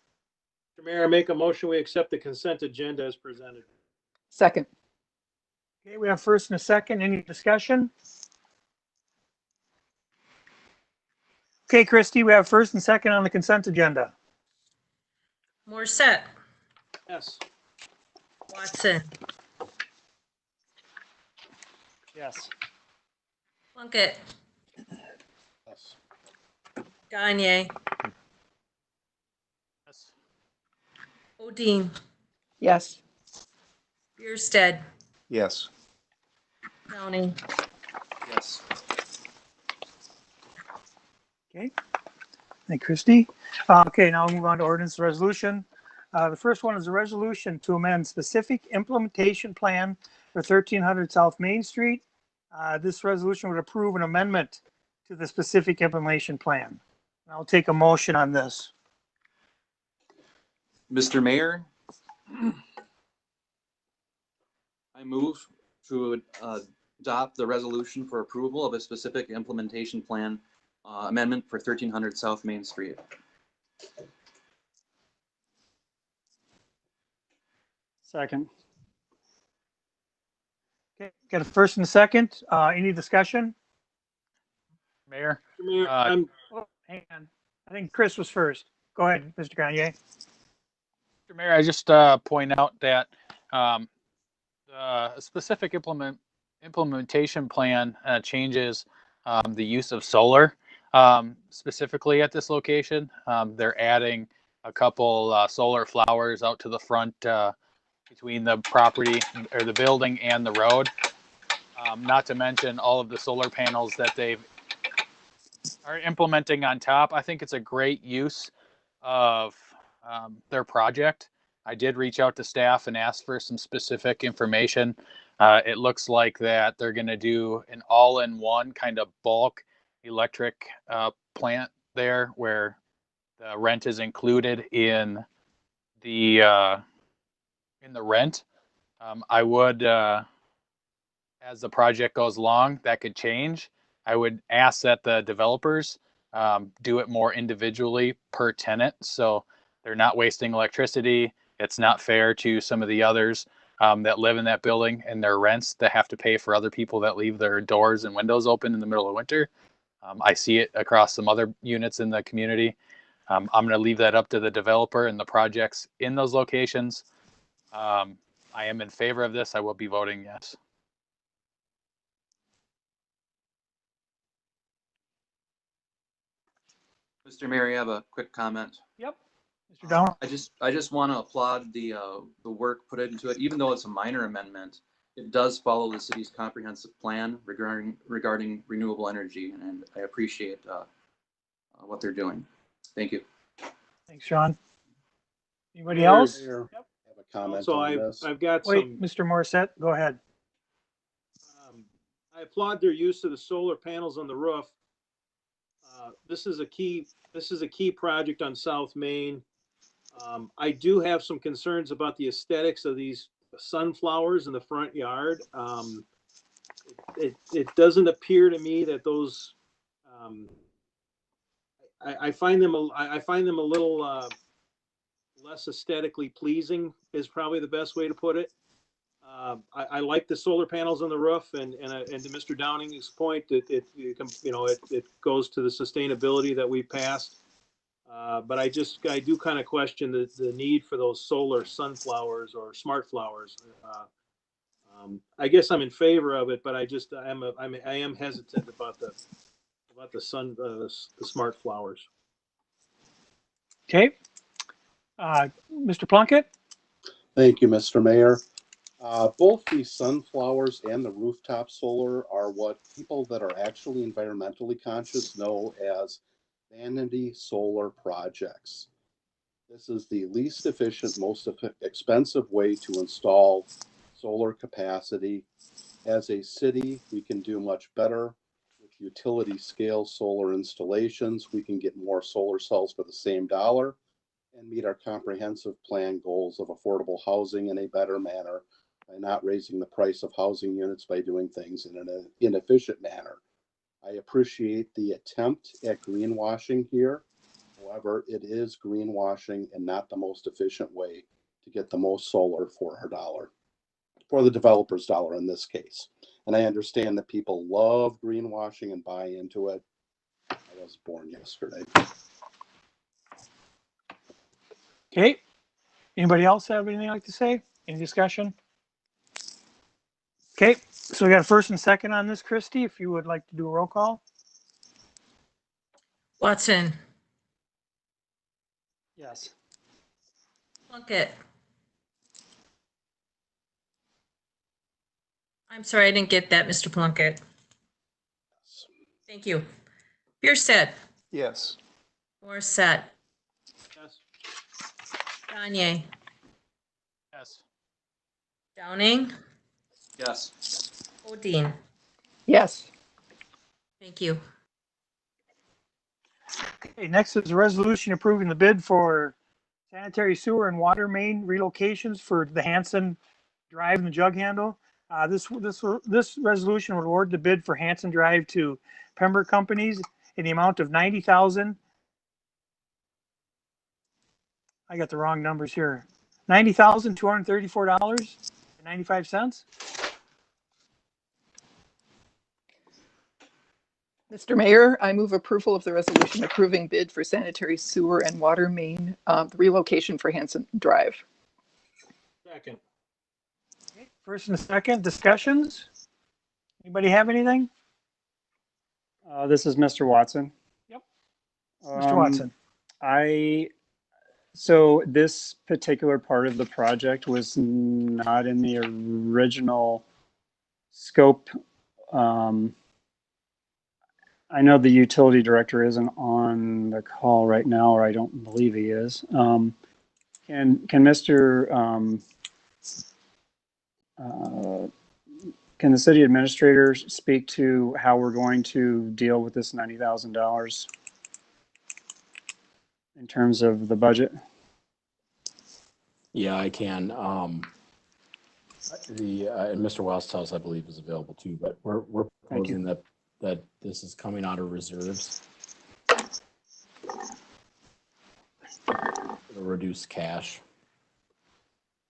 Mr. Mayor, I make a motion, we accept the consent agenda as presented. Second. Okay, we have first and a second. Any discussion? Okay, Christie, we have first and second on the consent agenda. Morset, Yes. Watson, Yes. Plunkett, yes. Gagne, Yes. Odine, Yes. Bierstead, Yes. Downing, Yes. Okay. Thank you, Christie. Okay, now we'll move on to ordinance resolution. The first one is a resolution to amend specific implementation plan for 1300 South Main Street. This resolution would approve an amendment to the specific implementation plan. I'll take a motion on this. Mr. Mayor, I move to adopt the resolution for approval of a specific implementation plan amendment for 1300 South Main Street. Second. Okay, got a first and a second. Any discussion? Mayor, Mayor, Oh, hang on. I think Chris was first. Go ahead, Mr. Gagne. Mr. Mayor, I just point out that the specific implementation plan changes the use of solar specifically at this location. They're adding a couple solar flowers out to the front between the property or the building and the road. Not to mention all of the solar panels that they are implementing on top. I think it's a great use of their project. I did reach out to staff and ask for some specific information. It looks like that they're going to do an all-in-one kind of bulk electric plant there, where the rent is included in the rent. I would, as the project goes along, that could change. I would ask that the developers do it more individually per tenant, so they're not wasting electricity. It's not fair to some of the others that live in that building and their rents that have to pay for other people that leave their doors and windows open in the middle of winter. I see it across some other units in the community. I'm going to leave that up to the developer and the projects in those locations. I am in favor of this. I will be voting yes. Mr. Mayor, I have a quick comment. Yep. Mr. Down. I just want to applaud the work put into it. Even though it's a minor amendment, it does follow the city's comprehensive plan regarding renewable energy, and I appreciate what they're doing. Thank you. Thanks, Sean. Anybody Mayor, else? Mayor, I have a comment so on this. I've got Wait, some, Mr. Morissette, go ahead. I applaud their use of the solar panels on the roof. This is a key project on South Main. I do have some concerns about the aesthetics of these sunflowers in the front yard. It doesn't appear to me that those, I find them a little less aesthetically pleasing is probably the best way to put it. I like the solar panels on the roof, and to Mr. Downing's point, it goes to the sustainability that we passed. But I do kind of question the need for those solar sunflowers or smart flowers. I guess I'm in favor of it, but I am hesitant about the smart flowers. Okay. Mr. Plunkett? Thank you, Mr. Mayor. Both the sunflowers and the rooftop solar are what people that are actually environmentally conscious know as vanity solar projects. This is the least efficient, most expensive way to install solar capacity. As a city, we can do much better with utility scale solar installations. We can get more solar cells for the same dollar and meet our comprehensive plan goals of affordable housing in a better manner by not raising the price of housing units by doing things in an inefficient manner. I appreciate the attempt at greenwashing here. However, it is greenwashing and not the most efficient way to get the most solar for our dollar, for the developer's dollar in this case. And I understand that people love greenwashing and buy into it. I was born yesterday. Okay. Anybody else have anything like to say? Any discussion? Okay, so we got a first and second on this, Christy, if you would like to do a roll call. Watson, Yes. Plunkett. I'm sorry, I didn't get that, Mr. Plunkett. Thank you. Bierstead, Yes. Morissette, Yes. Gagne, Yes. Downing, Yes. Odine. Yes. Thank you. Okay, next is a resolution approving the bid for sanitary sewer and water main relocations for the Hanson Drive and the Jug Handle. This resolution would award the bid for Hanson Drive to Pembroke Companies in the amount of $90,000. I got the wrong numbers here. $90,234.95. Mr. Mayor, I move approval of the resolution approving bid for sanitary sewer and water main relocation for Hanson Drive. Second. Okay, first and a second, discussions? Anybody have anything? This is Mr. Watson. Yep. Mr. Watson. So this particular part of the project was not in the original scope. I know the utility director isn't on the call right now, or I don't believe he is. Can the city administrator speak to how we're going to deal with this $90,000 in terms of the budget? Yeah, I can. And Mr. Westhouse, I believe, is available too. But we're proposing that this is coming out of reserves. It'll reduce cash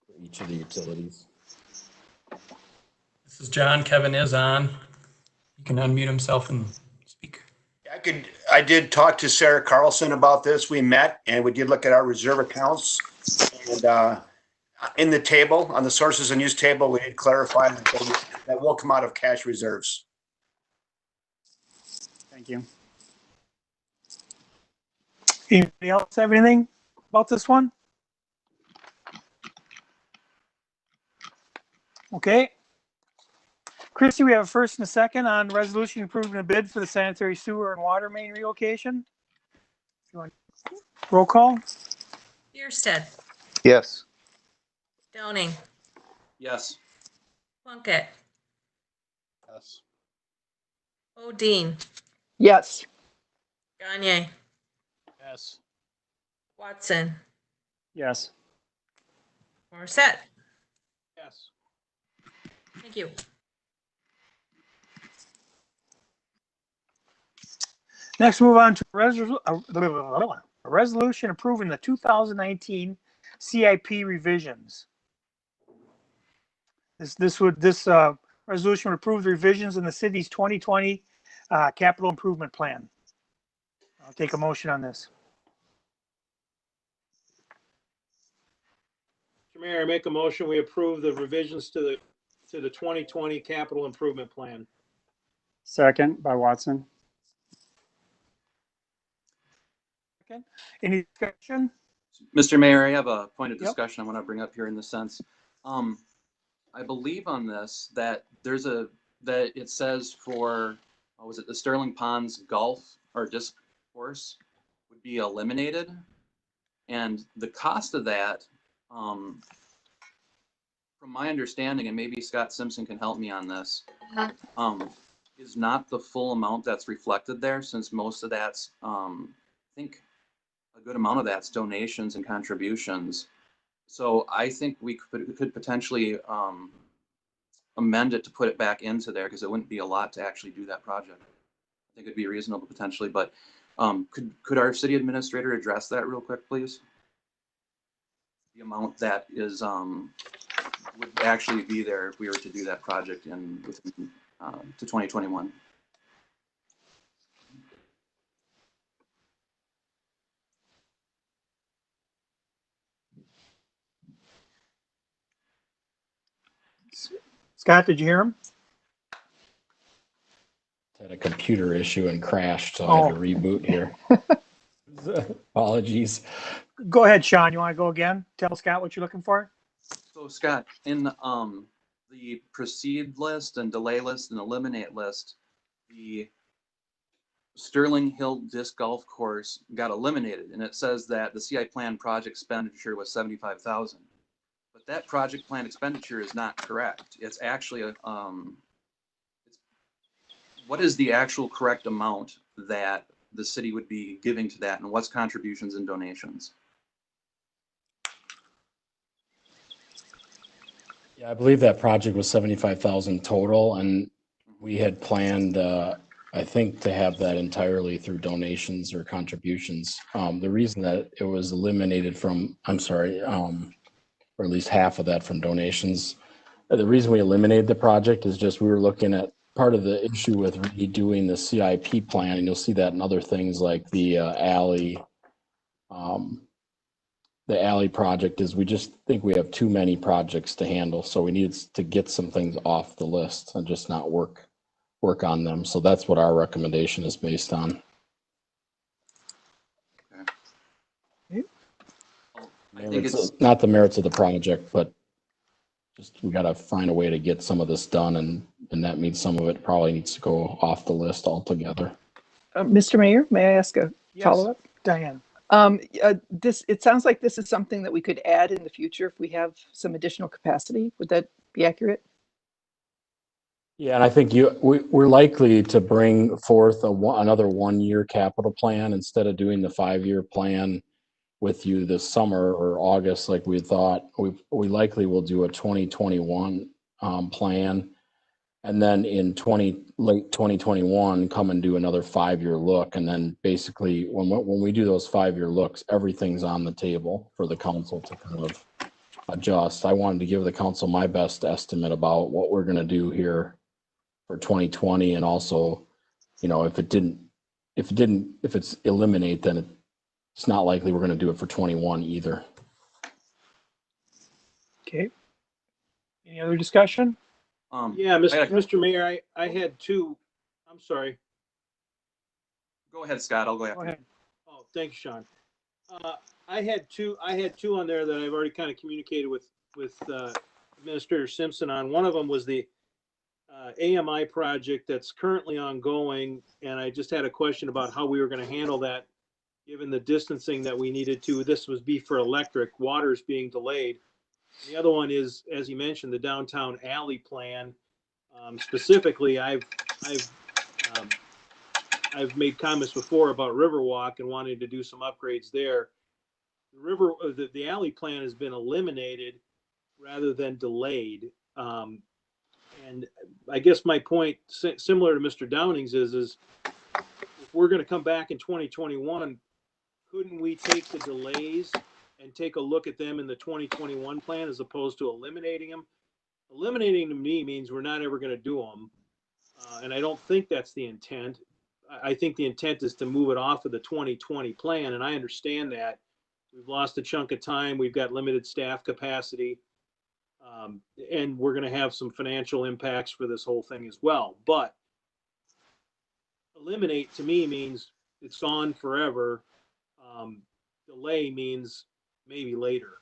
for each of the utilities. This is John. Kevin is on. He can unmute himself and speak. I did talk to Sarah Carlson about this. We met and we did look at our reserve accounts, and in the table, on the sources and use table, we did clarify that will come out of cash reserves. Thank you. Anybody else have anything about this one? Okay. Christie, we have a first and a second on resolution approving a bid for the sanitary sewer and water main relocation. You want roll call? Bierstead, Yes. Downing, Yes. Plunkett, Yes. O'Dean, Yes. Gagne, Yes. Watson, Yes. Morissette. Yes. Thank you. Next, move on to a resolution approving the 2019 CIP revisions. This resolution would approve the revisions in the city's 2020 capital improvement plan. I'll take a motion on this. Mr. Mayor, I make a motion, we approve the revisions to the 2020 capital improvement plan. Second by Watson. Okay. Any discussion? Mr. Mayor, I have a point of discussion I want to bring up here in the sense. I believe on this that that it says for, was it the Sterling Ponds golf or disc course would be eliminated. And the cost of that, from my understanding, and maybe Scott Simpson can help me on this, is not the full amount that's reflected there, since most of that's, I think a good amount of that's donations and contributions. So I think we could potentially amend it to put it back into there, because it wouldn't be a lot to actually do that project. I think it'd be reasonable potentially, but could our city administrator address that real quick, please? The amount that is would actually be there if we were to do that project within to 2021. Scott, did you hear him? Had a computer issue and crashed, so I had to reboot here. Apologies. Go ahead, Sean. You want to go again? Tell Scott what you're looking for. So Scott, in the proceed list and delay list and eliminate list, the Sterling Hill Disc Golf Course got eliminated, and it says that the CI plan project expenditure was $75,000. But that project plan expenditure is not correct. It's actually what is the actual correct amount that the city would be giving to that, and what's contributions and donations? I believe that project was 75,000 total, and we had planned, I think, to have that entirely through donations or contributions. The reason that it was eliminated from, I'm sorry, or at least half of that from donations. The reason we eliminated the project is just we were looking at part of the issue with redoing the CIP plan, and you'll see that in other things like the alley. The alley project is we just think we have too many projects to handle, so we needed to get some things off the list and just not work on them. So that's what our recommendation is based on. I think it's Not the merits of the project, but just we got to find a way to get some of this done, and that means some of it probably needs to go off the list altogether. Mr. Mayor, may I ask a Yes, follow-up? Diane. It sounds like this is something that we could add in the future if we have some additional capacity. Would that be accurate? Yeah, and I think we're likely to bring forth another 1-year capital plan instead of doing the 5-year plan with you this summer or August like we thought. We likely will do a 2021 plan, and then in late 2021 come and do another 5-year look. And then basically when we do those 5-year looks, everything's on the table for the council to kind of adjust. I wanted to give the council my best estimate about what we're going to do here for 2020, and also, you know, if it's eliminate, then it's not likely we're going to do it for 21 either. Okay. Any other discussion? Yeah, Mr. Mayor, I had two. I'm sorry. Go ahead, Scott. I'll go after Go you. ahead. Oh, thanks, Sean. I had two on there that I've already kind of communicated with Administrator Simpson on. One of them was the AMI project that's currently ongoing, and I just had a question about how we were going to handle that, given the distancing that we needed to. This was be for electric. Water's being delayed. The other one is, as you mentioned, the downtown alley plan. Specifically, I've made comments before about Riverwalk and wanting to do some upgrades there. The alley plan has been eliminated rather than delayed. And I guess my point, similar to Mr. Downing's, is if we're going to come back in 2021, couldn't we take the delays and take a look at them in the 2021 plan as opposed to eliminating them? Eliminating to me means we're not ever going to do them. And I don't think that's the intent. I think the intent is to move it off of the 2020 plan. And I understand that we've lost a chunk of time. We've got limited staff capacity. And we're going to have some financial impacts for this whole thing as well. But eliminate to me means it's on forever. Delay means maybe later.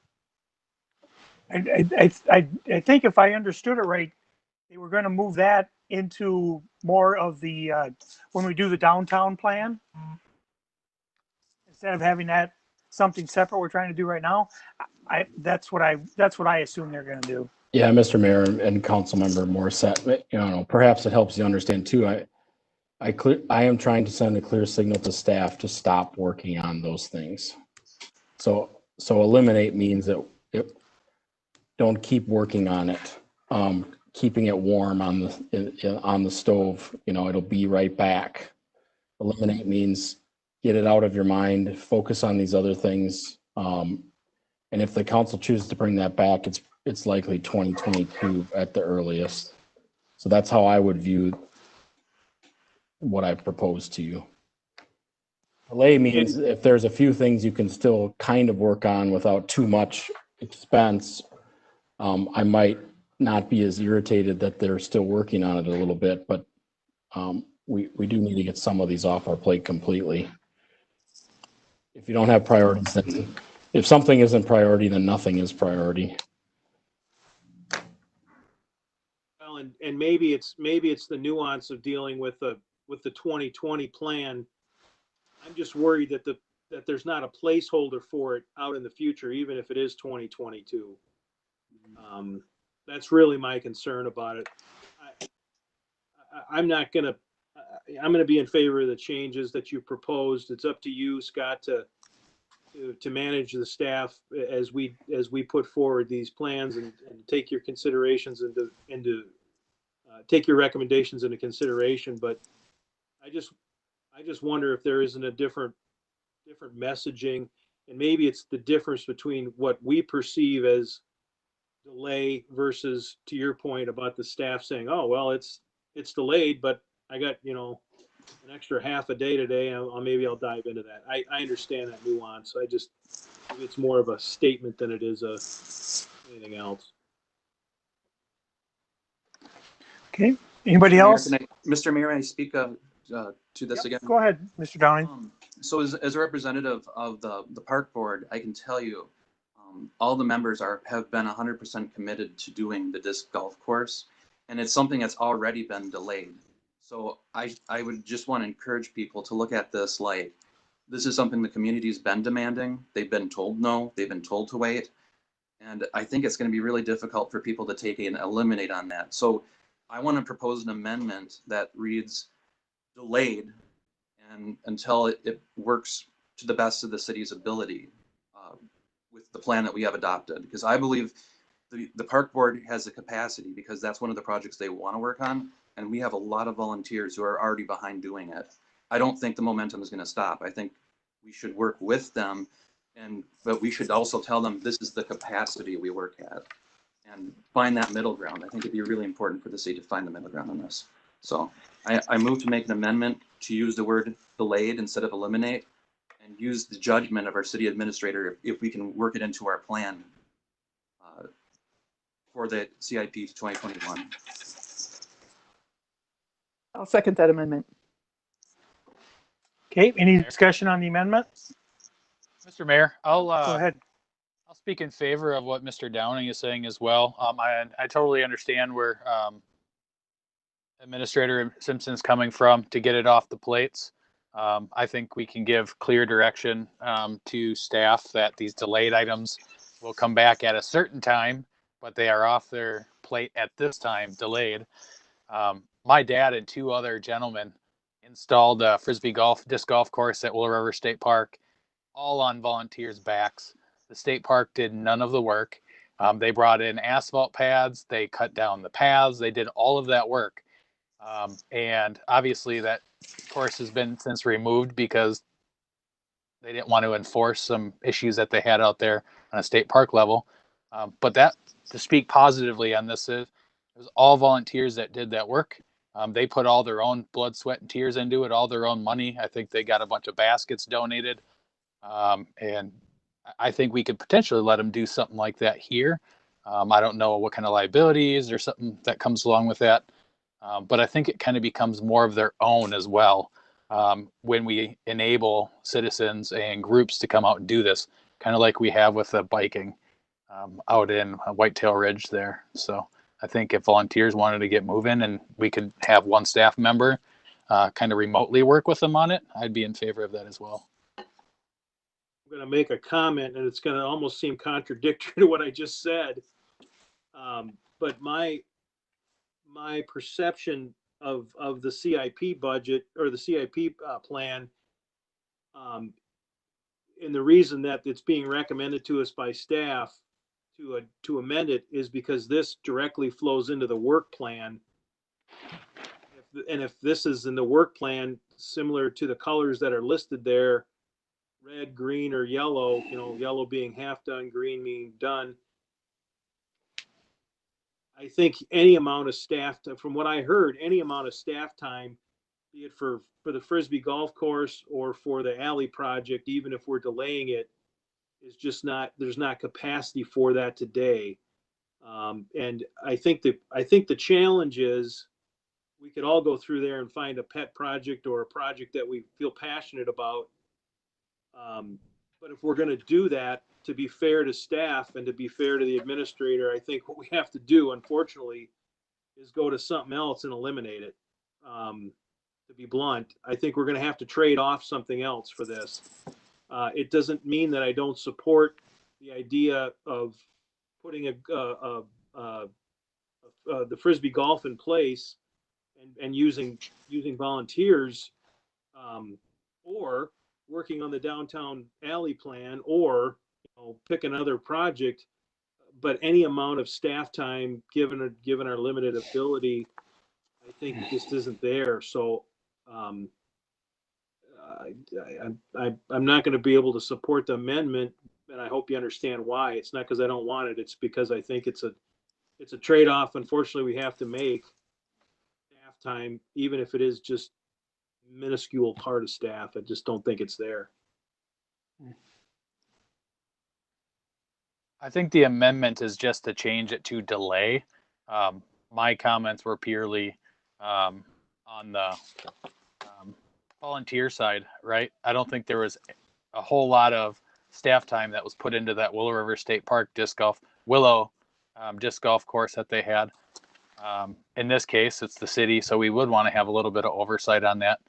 I think if I understood it right, they were going to move that into more of the when we do the downtown plan, instead of having that something separate we're trying to do right now. That's what I assume they're going to do. Yeah, Mr. Mayor and Councilmember Morissette, you know, perhaps it helps you understand too. I am trying to send a clear signal to staff to stop working on those things. So eliminate means that don't keep working on it. Keeping it warm on the stove, you know, it'll be right back. Eliminate means get it out of your mind, focus on these other things. And if the council chooses to bring that back, it's likely 2022 at the earliest. So that's how I would view what I proposed to you. Delay means if there's a few things you can still kind of work on without too much expense, I might not be as irritated that they're still working on it a little bit, but we do need to get some of these off our plate completely. If you don't have priorities, then if something isn't priority, then nothing is priority. Well, and maybe it's the nuance of dealing with the 2020 plan. I'm just worried that there's not a placeholder for it out in the future, even if it is 2022. That's really my concern about it. I'm going to be in favor of the changes that you proposed. It's up to you, Scott, to to manage the staff as we put forward these plans and take your considerations into take your recommendations into consideration. But I just wonder if there isn't a different messaging, and maybe it's the difference between what we perceive as delay versus, to your point about the staff saying, oh, well, it's delayed, but I got, an extra half a day today. Maybe I'll dive into that. I understand that nuance. Maybe it's more of a statement than it is anything else. Okay. Anybody else? Mr. Mayor, can I speak to this again? Go ahead, Mr. Downing. So as a representative of the park board, I can tell you all the members have been 100% committed to doing the disc golf course, and it's something that's already been delayed. So I would just want to encourage people to look at this like this is something the community's been demanding. They've been told no, they've been told to wait. And I think it's going to be really difficult for people to take and eliminate on that. So I want to propose an amendment that reads delayed and until it works to the best of the city's ability with the plan that we have adopted. Because I believe the park board has the capacity, because that's one of the projects they want to work on. And we have a lot of volunteers who are already behind doing it. I don't think the momentum is going to stop. I think we should work with them, but we should also tell them this is the capacity we work at and find that middle ground. I think it'd be really important for the city to find the middle ground on this. So I move to make an amendment to use the word delayed instead of eliminate, and use the judgment of our city administrator if we can work it into our plan for the CIP 2021. I'll second that amendment. Okay, any discussion on the amendment? Mr. Mayor, Go ahead. I'll speak in favor of what Mr. Downing is saying as well. I totally understand where Administrator Simpson's coming from to get it off the plates. I think we can give clear direction to staff that these delayed items will come back at a certain time, but they are off their plate at this time, delayed. My dad and two other gentlemen installed a disc golf course at Willow River State Park, all on volunteers' backs. The state park did none of the work. They brought in asphalt pads, they cut down the paths, they did all of that work. And obviously that course has been since removed because they didn't want to enforce some issues that they had out there on a state park level. But that, to speak positively on this, it was all volunteers that did that work. They put all their own blood, sweat, and tears into it, all their own money. I think they got a bunch of baskets donated. And I think we could potentially let them do something like that here. I don't know what kind of liabilities or something that comes along with that. But I think it kind of becomes more of their own as well when we enable citizens and groups to come out and do this, kind of like we have with the biking out in Whitetail Ridge there. So I think if volunteers wanted to get moving and we could have one staff member kind of remotely work with them on it, I'd be in favor of that as well. I'm going to make a comment, and it's going to almost seem contradictory to what I just said. But my perception of the CIP budget or the CIP plan, and the reason that it's being recommended to us by staff to amend it is because this directly flows into the work plan. And if this is in the work plan, similar to the colors that are listed there, red, green, or yellow, yellow being half done, green being done, I think any amount of staff, from what I heard, any amount of staff time, be it for the Frisbee golf course or for the alley project, even if we're delaying it, is just there's not capacity for that today. And I think the challenge is we could all go through there and find a pet project or a project that we feel passionate about. But if we're going to do that, to be fair to staff and to be fair to the administrator, I think what we have to do, unfortunately, is go to something else and eliminate it. To be blunt, I think we're going to have to trade off something else for this. It doesn't mean that I don't support the idea of putting the Frisbee golf in place and using volunteers, or working on the downtown alley plan, or, pick another project. But any amount of staff time, given our limited ability, I think just isn't there. So, I'm not going to be able to support the amendment, and I hope you understand why. It's not because I don't want it. It's because I think it's a trade-off. Unfortunately, we have to make staff time, even if it is just minuscule part of staff. I just don't think it's there. I think the amendment is just to change it to delay. My comments were purely on the volunteer side, right? I don't think there was a whole lot of staff time that was put into that Willow River State Park disc golf course that they had. In this case, it's the city, so we would want to have a little bit of oversight on that.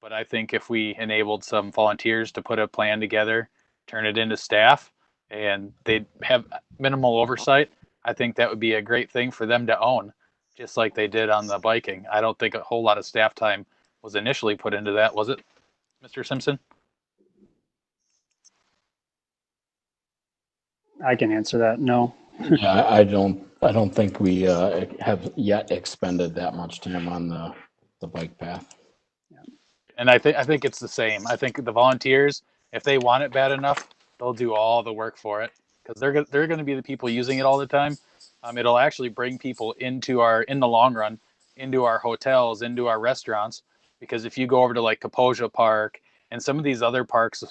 But I think if we enabled some volunteers to put a plan together, turn it into staff, and they'd have minimal oversight, I think that would be a great thing for them to own, just like they did on the biking. I don't think a whole lot of staff time was initially put into that, was it, Mr. Simpson? I can answer that. No. Yeah, I don't think we have yet expended that much time on the bike path. And I think it's the same. I think the volunteers, if they want it bad enough, they'll do all the work for it, because they're going to be the people using it all the time. It'll actually bring people in the long run, into our hotels, into our restaurants, because if you go over to like Kaposia Park and some of these other parks,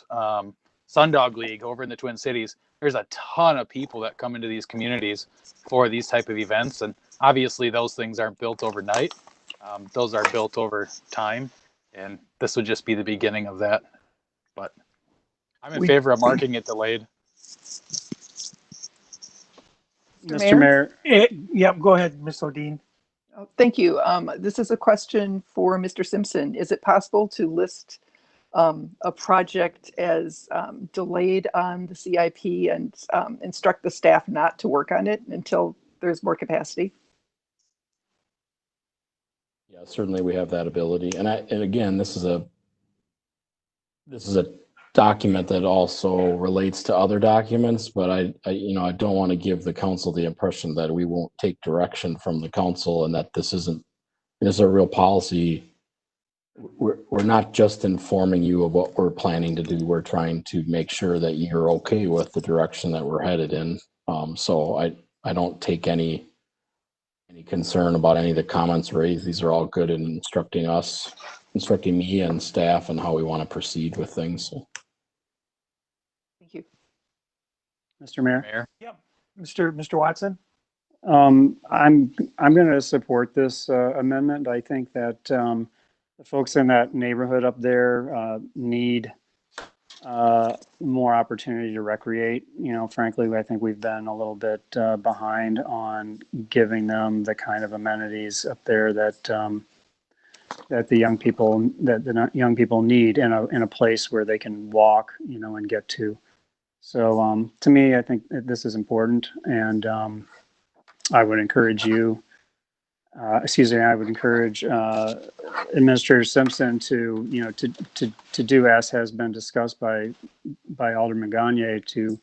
Sundog League over in the Twin Cities, there's a ton of people that come into these communities for these type of events. And obviously those things aren't built overnight. Those are built over time. And this would just be the beginning of that. But I'm in favor of marking it delayed. Mr. Mayor. Yep, go ahead, Ms. Odine. Thank you. This is a question for Mr. Simpson. Is it possible to list a project as delayed on the CIP and instruct the staff not to work on it until there's more capacity? Yeah, certainly we have that ability. And again, this is a document that also relates to other documents, but I don't want to give the council the impression that we won't take direction from the council and that this is a real policy. We're not just informing you of what we're planning to do. We're trying to make sure that you're okay with the direction that we're headed in. So I don't take any concern about any of the comments raised. These are all good in instructing me and staff and how we want to proceed with things. So. Thank you. Mr. Mayor. Yep. Mr. Watson. I'm going to support this amendment. I think that the folks in that neighborhood up there need more opportunity to recreate. Frankly, I think we've been a little bit behind on giving them the kind of amenities up there that the young people need in a place where they can walk, and get to. So to me, I think that this is important, and I would encourage Administrator Simpson to do as has been discussed by Alderman Gagne, to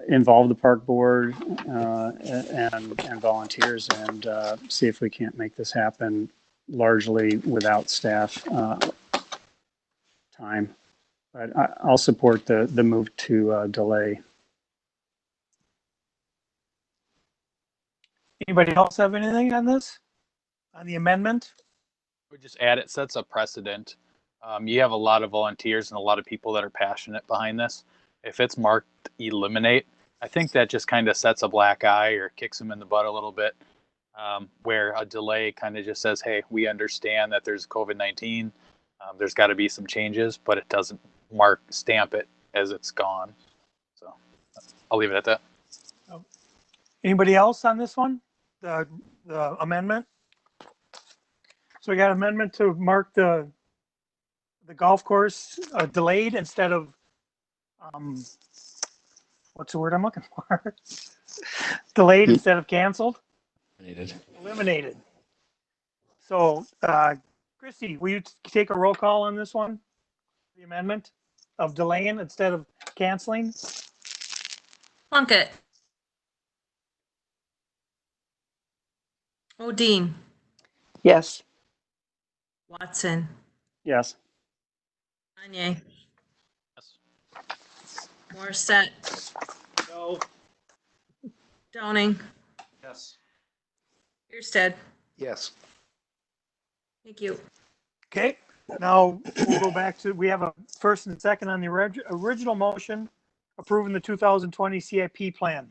involve the park board and volunteers, and see if we can't make this happen largely without staff time. But I'll support the move to delay. Anybody else have anything on this? On the amendment? We just add it sets a precedent. You have a lot of volunteers and a lot of people that are passionate behind this. If it's marked eliminate, I think that just kind of sets a black eye or kicks them in the butt a little bit. Where a delay kind of just says, hey, we understand that there's COVID-19. There's got to be some changes, but it doesn't stamp it as it's gone. So I'll leave it at that. Anybody else on this one? The amendment? So we got an amendment to mark the golf course delayed instead of what's the word I'm looking for? Delayed instead of canceled? Eliminated. So Christy, will you take a roll call on this one? the amendment of delaying instead of canceling? Plunkett. Odine. Yes. Watson. Yes. Gagne. Yes. Morissette. No. Downing. Yes. Bierstead. Yes. Thank you. Okay, now we'll go back to, we have a first and second on the original motion approving the 2020 CIP plan.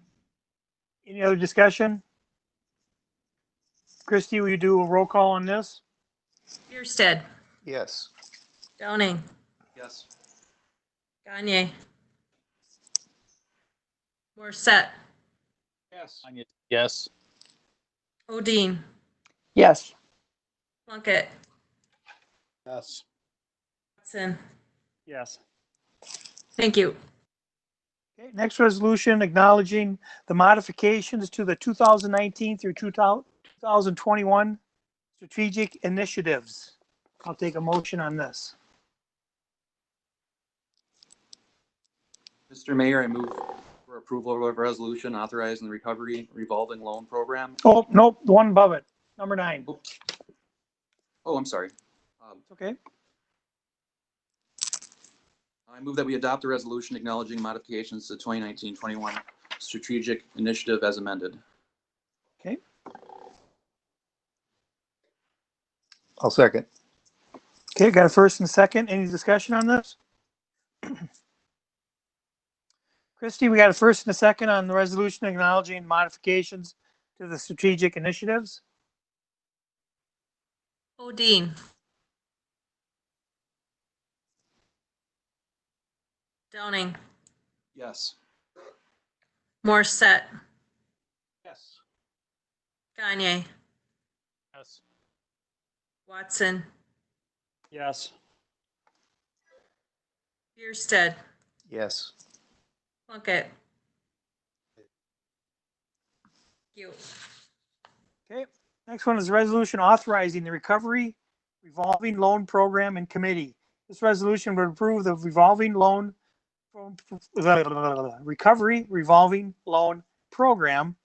Any other discussion? Christie, will you do a roll call on this? Bierstead. Yes. Downing. Yes. Gagne. Morissette. Yes. Yes. Odine. Yes. Plunkett. Yes. Watson. Yes. Thank you. Okay, next resolution acknowledging the modifications to the 2019 through 2021 strategic initiatives. I'll take a motion on this. Mr. Mayor, I move for approval of a resolution authorizing the recovery revolving loan program. Oh, nope, the one above it, number 9. Oops. Oh, I'm sorry. Okay, I move that we adopt a resolution acknowledging modifications to 2019-21 strategic initiative as amended. okay. I'll second. Okay, got a first and second. Any discussion on this? Christie, we got a first and a second on the resolution acknowledging modifications to the strategic initiatives. Odine. Downing. Yes. Morissette. Yes. Gagne. Yes. Watson. Yes. Bierstead. Yes. Plunkett. Thank you. Okay, next one is a resolution authorizing the recovery revolving loan program and committee. This resolution would approve the revolving loan recovery revolving loan program,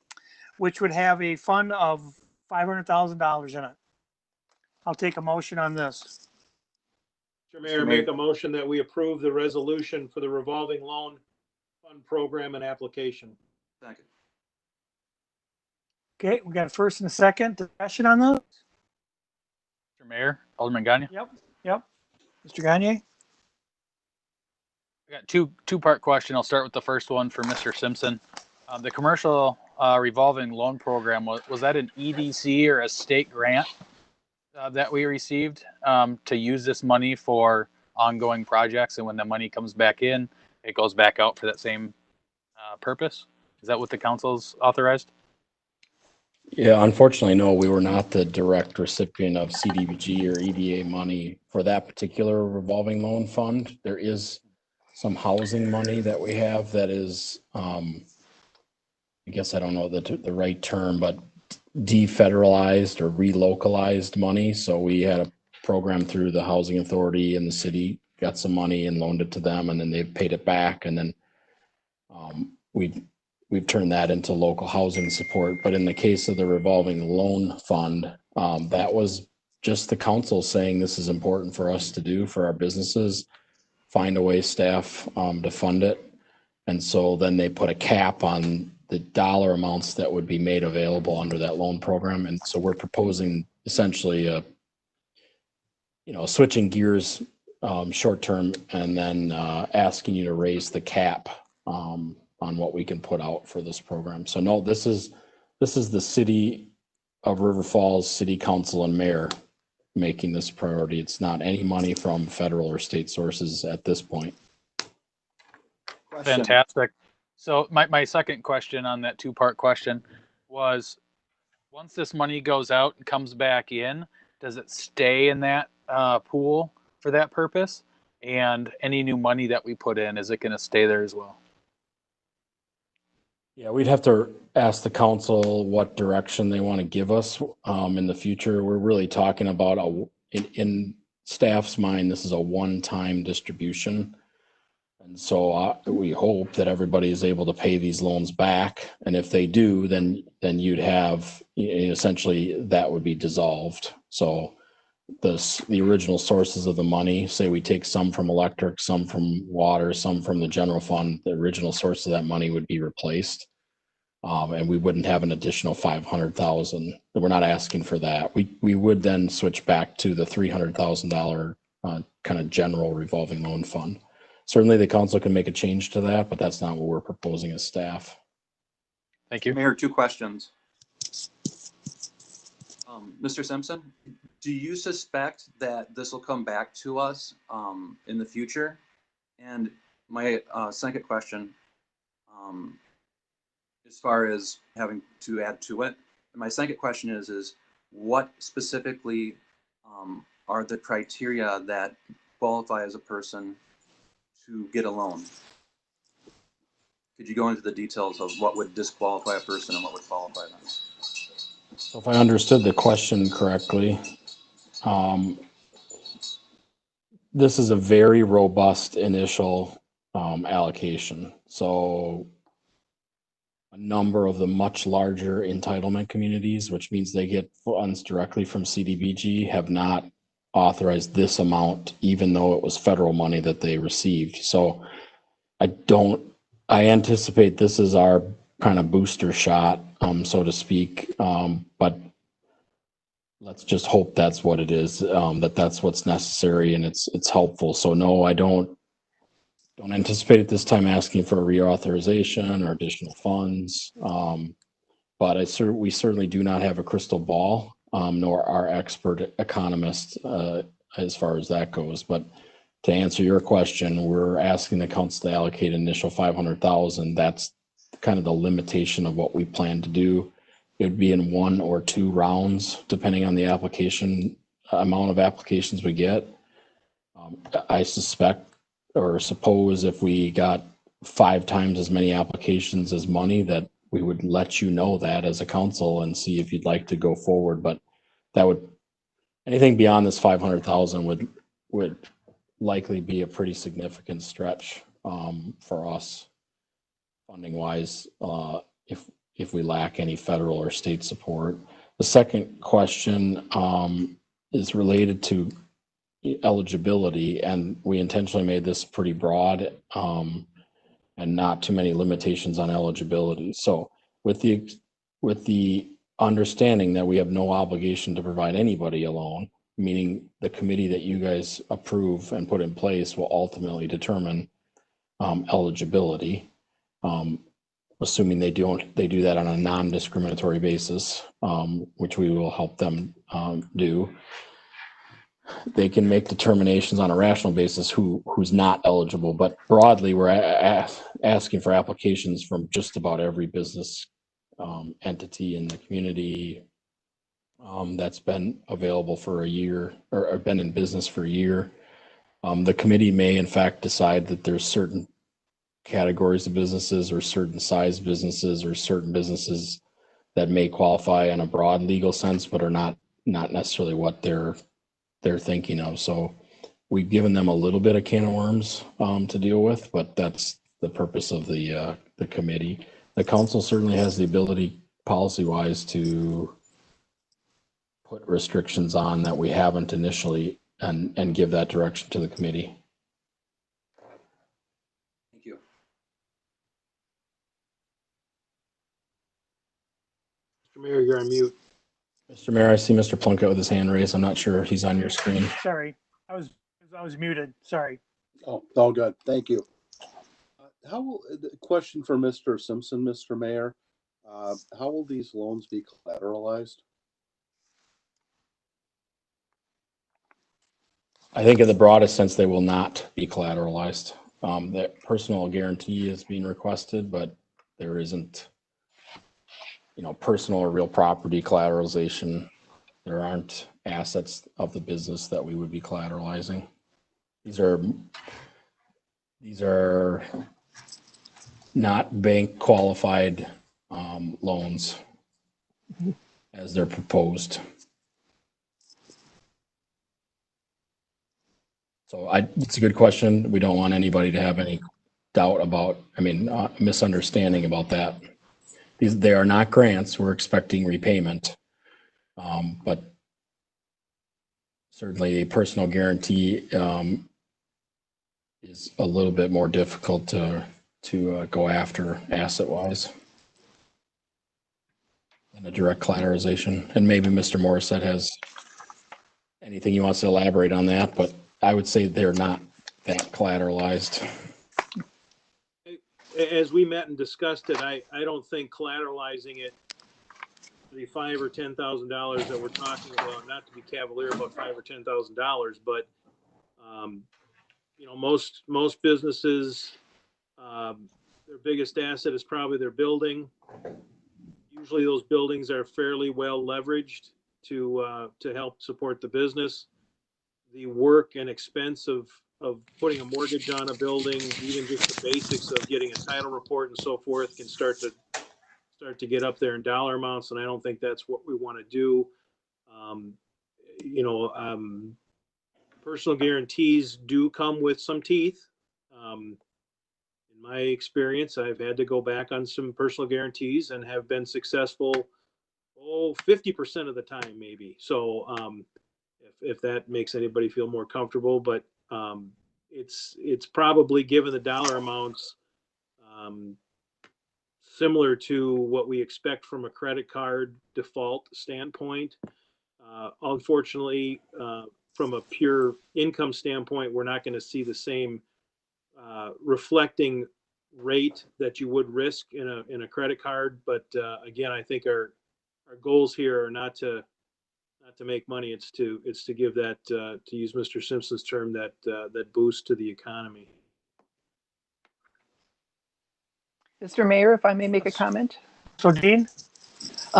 which would have a fund of $500,000 in it. I'll take a motion on this. Mr. Mayor, make a motion that we approve the resolution for the revolving loan fund program and application. Second. Okay, we got a first and a second discussion on this. Mr. Mayor, Alderman Gagne. Yep. Mr. Gagne? I got two-part question. I'll start with the first one for Mr. Simpson. The commercial revolving loan program, was that an EDC or a state grant that we received to use this money for ongoing projects, and when the money comes back in, it goes back out for that same purpose? Is that what the council's authorized? Yeah, unfortunately, no, we were not the direct recipient of CDBG or EDA money for that particular revolving loan fund. There is some housing money that we have that is, I guess I don't know the right term, but defederalized or relocalized money. So we had a program through the housing authority, and the city got some money and loaned it to them, and then they've paid it back. And then we've turned that into local housing support. But in the case of the revolving loan fund, that was just the council saying this is important for us to do for our businesses, find a way staff to fund it. And so then they put a cap on the dollar amounts that would be made available under that loan program. And so we're proposing essentially switching gears short term, and then asking you to raise the cap on what we can put out for this program. So no, this is the city of River Falls City Council and Mayor making this a priority. It's not any money from federal or state sources at this point. Fantastic. So my second question on that two-part question was, once this money goes out and comes back in, does it stay in that pool for that purpose? And any new money that we put in, is it going to stay there as well? Yeah, we'd have to ask the council what direction they want to give us in the future. We're really talking about in staff's mind, this is a one-time distribution. And so we hope that everybody is able to pay these loans back. And if they do, then you'd have, essentially that would be dissolved. So the original sources of the money, say we take some from electric, some from water, some from the general fund, the original source of that money would be replaced. And we wouldn't have an additional 500,000. We're not asking for that. We would then switch back to the $300,000 kind of general revolving loan fund. Certainly the council can make a change to that, but that's not what we're proposing as staff. Thank you. Mayor, 2 questions. Mr. Simpson, do you suspect that this will come back to us in the future? And my second question, as far as having to add to it, my second question is what specifically are the criteria that qualify as a person to get a loan? Could you go into the details of what would disqualify a person and what would qualify them? So if I understood the question correctly, this is a very robust initial allocation. So a number of the much larger entitlement communities, which means they get funds directly from CDBG, have not authorized this amount, even though it was federal money that they received. So I anticipate this is our kind of booster shot, so to speak. But let's just hope that's what it is, that's what's necessary and it's helpful. So no, I don't anticipate at this time asking for a reauthorization or additional funds. But we certainly do not have a crystal ball, nor our expert economists as far as that goes. But to answer your question, we're asking the council to allocate an initial 500,000. That's kind of the limitation of what we plan to do. It would be in 1 or 2 rounds, depending on the amount of applications we get. I suspect or suppose if we got 5 times as many applications as money, that we would let you know that as a council and see if you'd like to go forward. But anything beyond this 500,000 would likely be a pretty significant stretch for us funding wise, if we lack any federal or state support. The second question is related to eligibility, and we intentionally made this pretty broad and not too many limitations on eligibility. So with the understanding that we have no obligation to provide anybody a loan, meaning the committee that you guys approve and put in place will ultimately determine eligibility, assuming they do that on a non-discriminatory basis, which we will help them do. They can make determinations on a rational basis who's not eligible, but broadly we're asking for applications from just about every business entity in the community that's been available for a year or been in business for a year. The committee may in fact decide that there's certain categories of businesses or certain size businesses or certain businesses that may qualify in a broad legal sense, but are not necessarily what they're thinking of. So we've given them a little bit of can of worms to deal with, but that's the purpose of the committee. The council certainly has the ability policy wise to put restrictions on that we haven't initially and give that direction to the committee. Thank you. Mr. Mayor, you're on mute. Mr. Mayor, I see Mr. Plunkett with his hand raised. I'm not sure if he's on your screen. Sorry, I was muted. Sorry. Oh, all good. Thank you. The question for Mr. Simpson, Mr. Mayor, how will these loans be collateralized? I think in the broadest sense, they will not be collateralized. That personal guarantee is being requested, but there isn't, personal or real property collateralization. There aren't assets of the business that we would be collateralizing. These are not bank qualified loans as they're proposed. So it's a good question. We don't want anybody to have any doubt about, misunderstanding about that. They are not grants. We're expecting repayment. But certainly a personal guarantee is a little bit more difficult to go after asset-wise than a direct collateralization. And maybe Mr. Morissette has anything he wants to elaborate on that, but I would say they're not that collateralized. As we met and discussed it, I don't think collateralizing it, the $5,000 or $10,000 that we're talking about, not to be cavalier about $5,000 or $10,000, but most businesses, their biggest asset is probably their building. Usually those buildings are fairly well leveraged to help support the business. The work and expense of putting a mortgage on a building, even just the basics of getting a title report and so forth, can start to get up there in dollar amounts, and I don't think that's what we want to do. Personal guarantees do come with some teeth. In my experience, I've had to go back on some personal guarantees and have been successful 50% of the time, maybe. So if that makes anybody feel more comfortable, but it's probably, given the dollar amounts, similar to what we expect from a credit card default standpoint. Unfortunately, from a pure income standpoint, we're not going to see the same reflecting rate that you would risk in a credit card. But again, I think our goals here are not to make money. It's to give that, to use Mr. Simpson's term, that boost to the economy. Mr. Mayor, if I may make a comment? So Dean?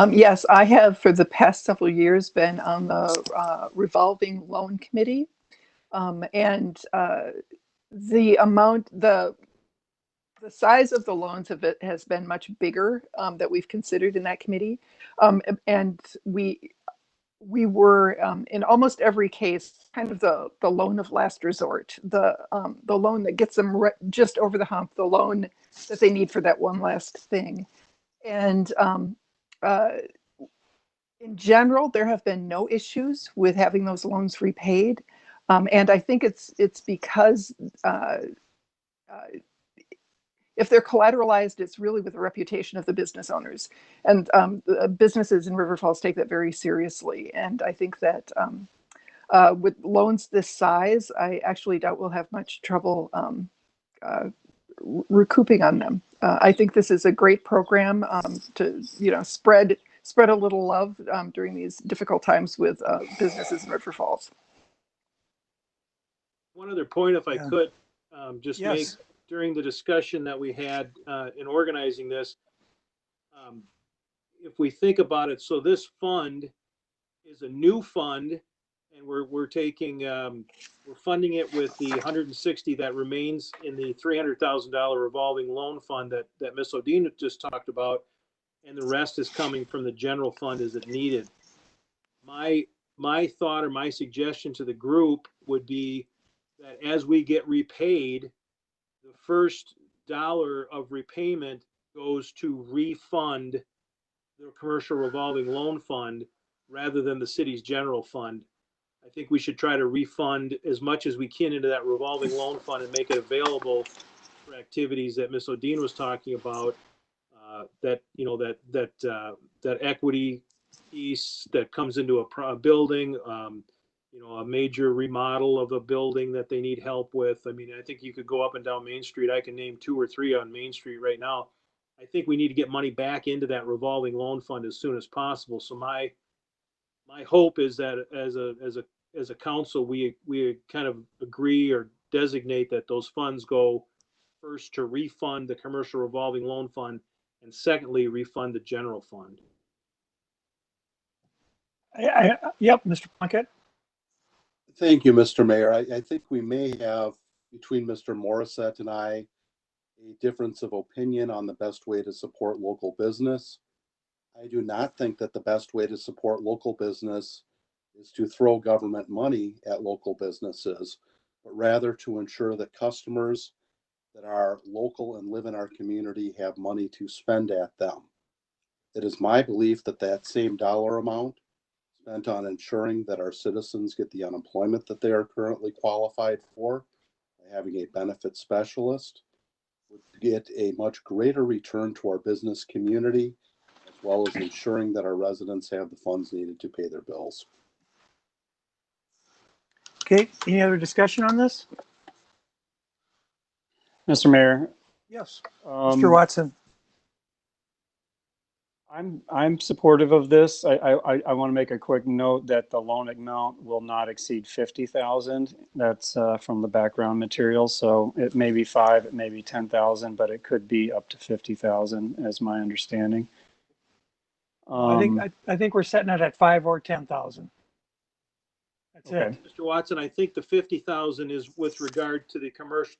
Yes, I have for the past several years been on the Revolving Loan Committee. And the amount, the size of the loans has been much bigger that we've considered in that committee. And we were in almost every case kind of the loan of last resort, the loan that gets them just over the hump, the loan that they need for that one last thing. And in general, there have been no issues with having those loans repaid. And I think it's because if they're collateralized, it's really with the reputation of the business owners. And businesses in River Falls take that very seriously. And I think that with loans this size, I actually doubt we'll have much trouble recouping on them. I think this is a great program to spread a little love during these difficult times with businesses in River Falls. One other point, if I could, just make during the discussion that we had in organizing this, if we think about it, so this fund is a new fund, and we're taking we're funding it with the 160 that remains in the $300,000 revolving loan fund that Ms. Odine just talked about, and the rest is coming from the general fund as it needed. My thought or my suggestion to the group would be that as we get repaid, the first dollar of repayment goes to refund the commercial revolving loan fund rather than the city's general fund. I think we should try to refund as much as we can into that revolving loan fund and make it available for activities that Ms. Odine was talking about. That equity piece that comes into a building, a major remodel of a building that they need help with. I mean, I think you could go up and down Main Street. I can name 2 or 3 on Main Street right now. I think we need to get money back into that revolving loan fund as soon as possible. So my hope is that as a council, we kind of agree or designate that those funds go first to refund the commercial revolving loan fund, and secondly, refund the general fund. Yep, Mr. Plunkett. Thank you, Mr. Mayor. I think we may have, between Mr. Morissette and I, a difference of opinion on the best way to support local business. I do not think that the best way to support local business is to throw government money at local businesses. but rather to ensure that customers that are local and live in our community have money to spend at them. It is my belief that that same dollar amount spent on ensuring that our citizens get the unemployment that they are currently qualified for by having a benefit specialist would get a much greater return to our business community, as well as ensuring that our residents have the funds needed to pay their bills. Okay, any other discussion on this? Mr. Mayor, Yes. Mr. Watson. I'm supportive of this. I want to make a quick note that the loan amount will not exceed 50,000. That's from the background material. So it may be 5, it may be 10,000, but it could be up to 50,000 as my understanding. I think we're setting it at 5 or 10,000. That's Okay. it. Mr. Watson, I think the 50,000 is with regard to the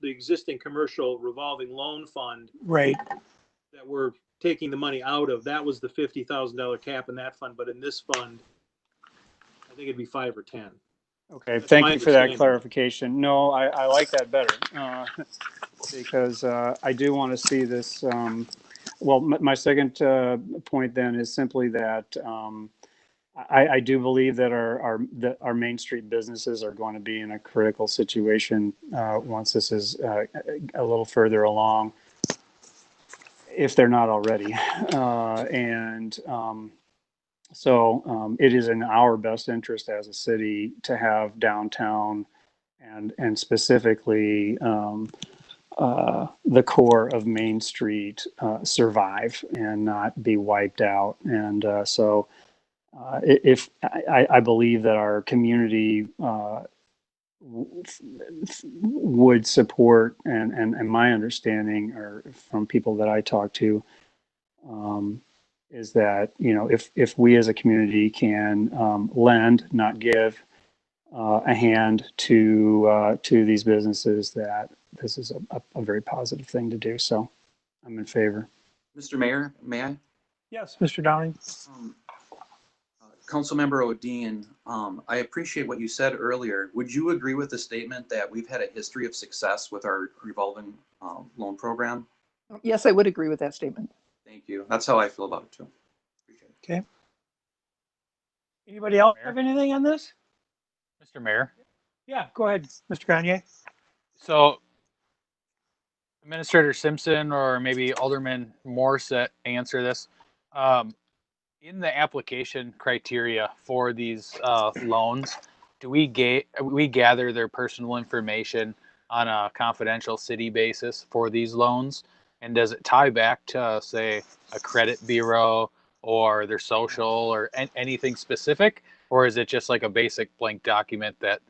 existing commercial revolving loan fund Right. that we're taking the money out of. That was the $50,000 cap in that fund, but in this fund, I think it'd be 5 or 10. Okay, That's thank my you for that understanding. clarification. No, I like that better because I do want to see this. Well, my second point then is simply that I do believe that our Main Street businesses are going to be in a critical situation once this is a little further along, if they're not already. So it is in our best interest as a city to have downtown and specifically the core of Main Street survive and not be wiped out. And so if I believe that our community would support, and my understanding or from people that I talk to, is that, you know, if we as a community can lend, not give, a hand to these businesses, that this is a very positive thing to do. So I'm in favor. Mr. Mayor, may I? Yes, Mr. Downing. Councilmember O'Dean, I appreciate what you said earlier. Would you agree with the statement that we've had a history of success with our revolving loan program? Yes, I would agree with that statement. Thank you. That's how I feel about it too. Appreciate it. Okay. Anybody else have anything on this? Mr. Mayor. Yeah, go ahead, Mr. Gagne. So Administrator Simpson or maybe Alderman Morissette answer this. In the application criteria for these loans, do we gather their personal information on a confidential city basis for these loans? And does it tie back to, say, a credit bureau or their social or anything specific? Or is it just like a basic blank document that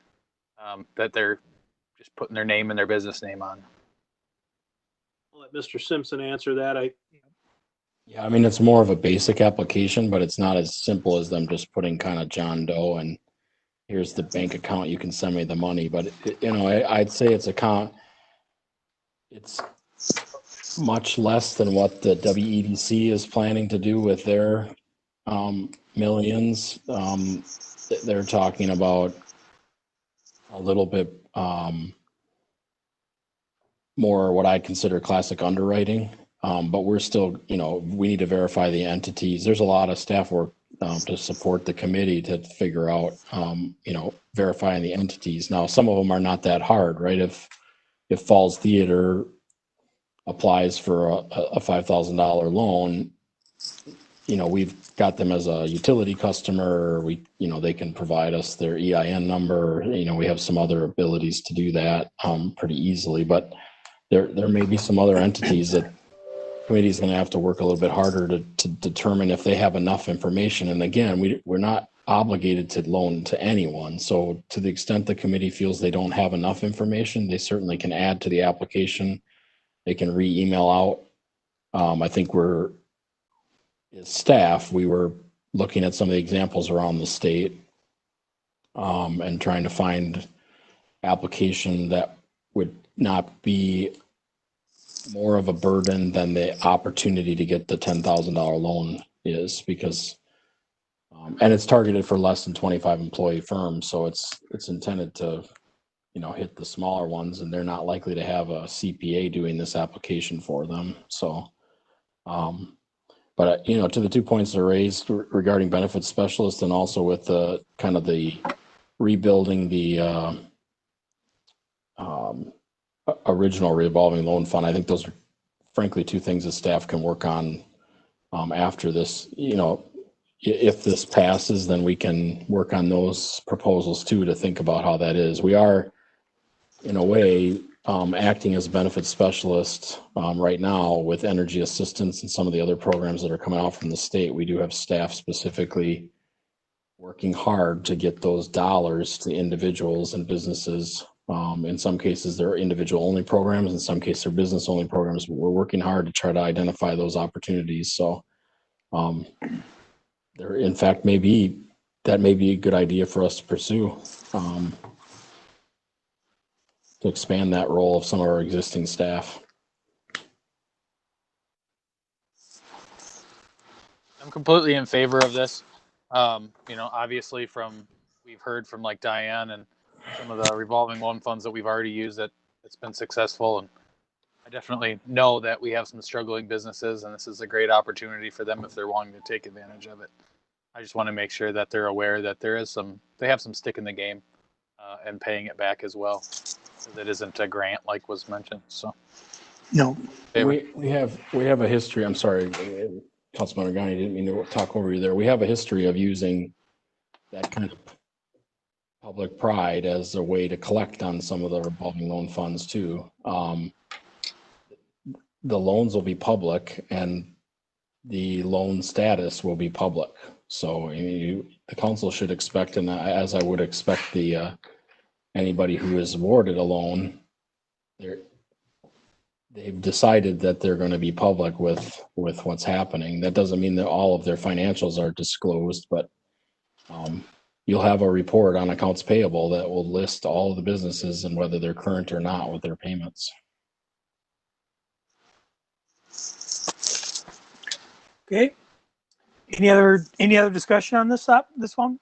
that they're just putting their name and their business name on? I'll let Mr. Simpson answer that. Yeah, I mean, it's more of a basic application, but it's not as simple as them just putting kind of John Doe and here's the bank account, you can send me the money. But, you know, I'd say it's much less than what the WEDC is planning to do with their millions. They're talking about a little bit more what I consider classic underwriting. But we're still, you know, we need to verify the entities. There's a lot of staff work to support the committee to figure out, you know, verifying the entities. Now, some of them are not that hard, right? If Falls Theater applies for a $5,000 loan, you know, we've got them as a utility customer. You know, they can provide us their EIN number. You know, we have some other abilities to do that pretty easily. But there may be some other entities that committee is going to have to work a little bit harder to determine if they have enough information. And again, we're not obligated to loan to anyone. So to the extent the committee feels they don't have enough information, they certainly can add to the application. They can re-email out. I think as staff, we were looking at some of the examples around the state and trying to find application that would not be more of a burden than the opportunity to get the $10,000 loan is, because and it's targeted for less than 25 employee firms, so it's intended to hit the smaller ones, and they're not likely to have a CPA doing this application for them. So, but to the 2 points that are raised regarding benefits specialists, and also with the kind of the rebuilding the original revolving loan fund, I think those are frankly two things that staff can work on after this. If this passes, then we can work on those proposals too, to think about how that is. We are, in a way, acting as a benefits specialist right now with energy assistance and some of the other programs that are coming out from the state. We do have staff specifically working hard to get those dollars to individuals and businesses. In some cases, they're individual only programs. In some cases, they're business only programs. But we're working hard to try to identify those opportunities. So there, in fact, that may be a good idea for us to pursue, to expand that role of some of our existing staff. I'm completely in favor of this. Obviously we've heard from like Diane and some of the revolving loan funds that we've already used that it's been successful. And I definitely know that we have some struggling businesses, and this is a great opportunity for them if they're wanting to take advantage of it. I just want to make sure that they're aware that they have some stick in the game and paying it back as well. So that isn't a grant like was mentioned. So No. We have a history. I'm sorry, Councilman Organi, didn't mean to talk over you there. We have a history of using that kind of public pride as a way to collect on some of the revolving loan funds too. The loans will be public, and the loan status will be public. So the council should expect, and as I would expect anybody who is awarded a loan, they've decided that they're going to be public with what's happening. That doesn't mean that all of their financials are disclosed, but you'll have a report on accounts payable that will list all of the businesses and whether they're current or not with their payments. Okay. Any other discussion on this one?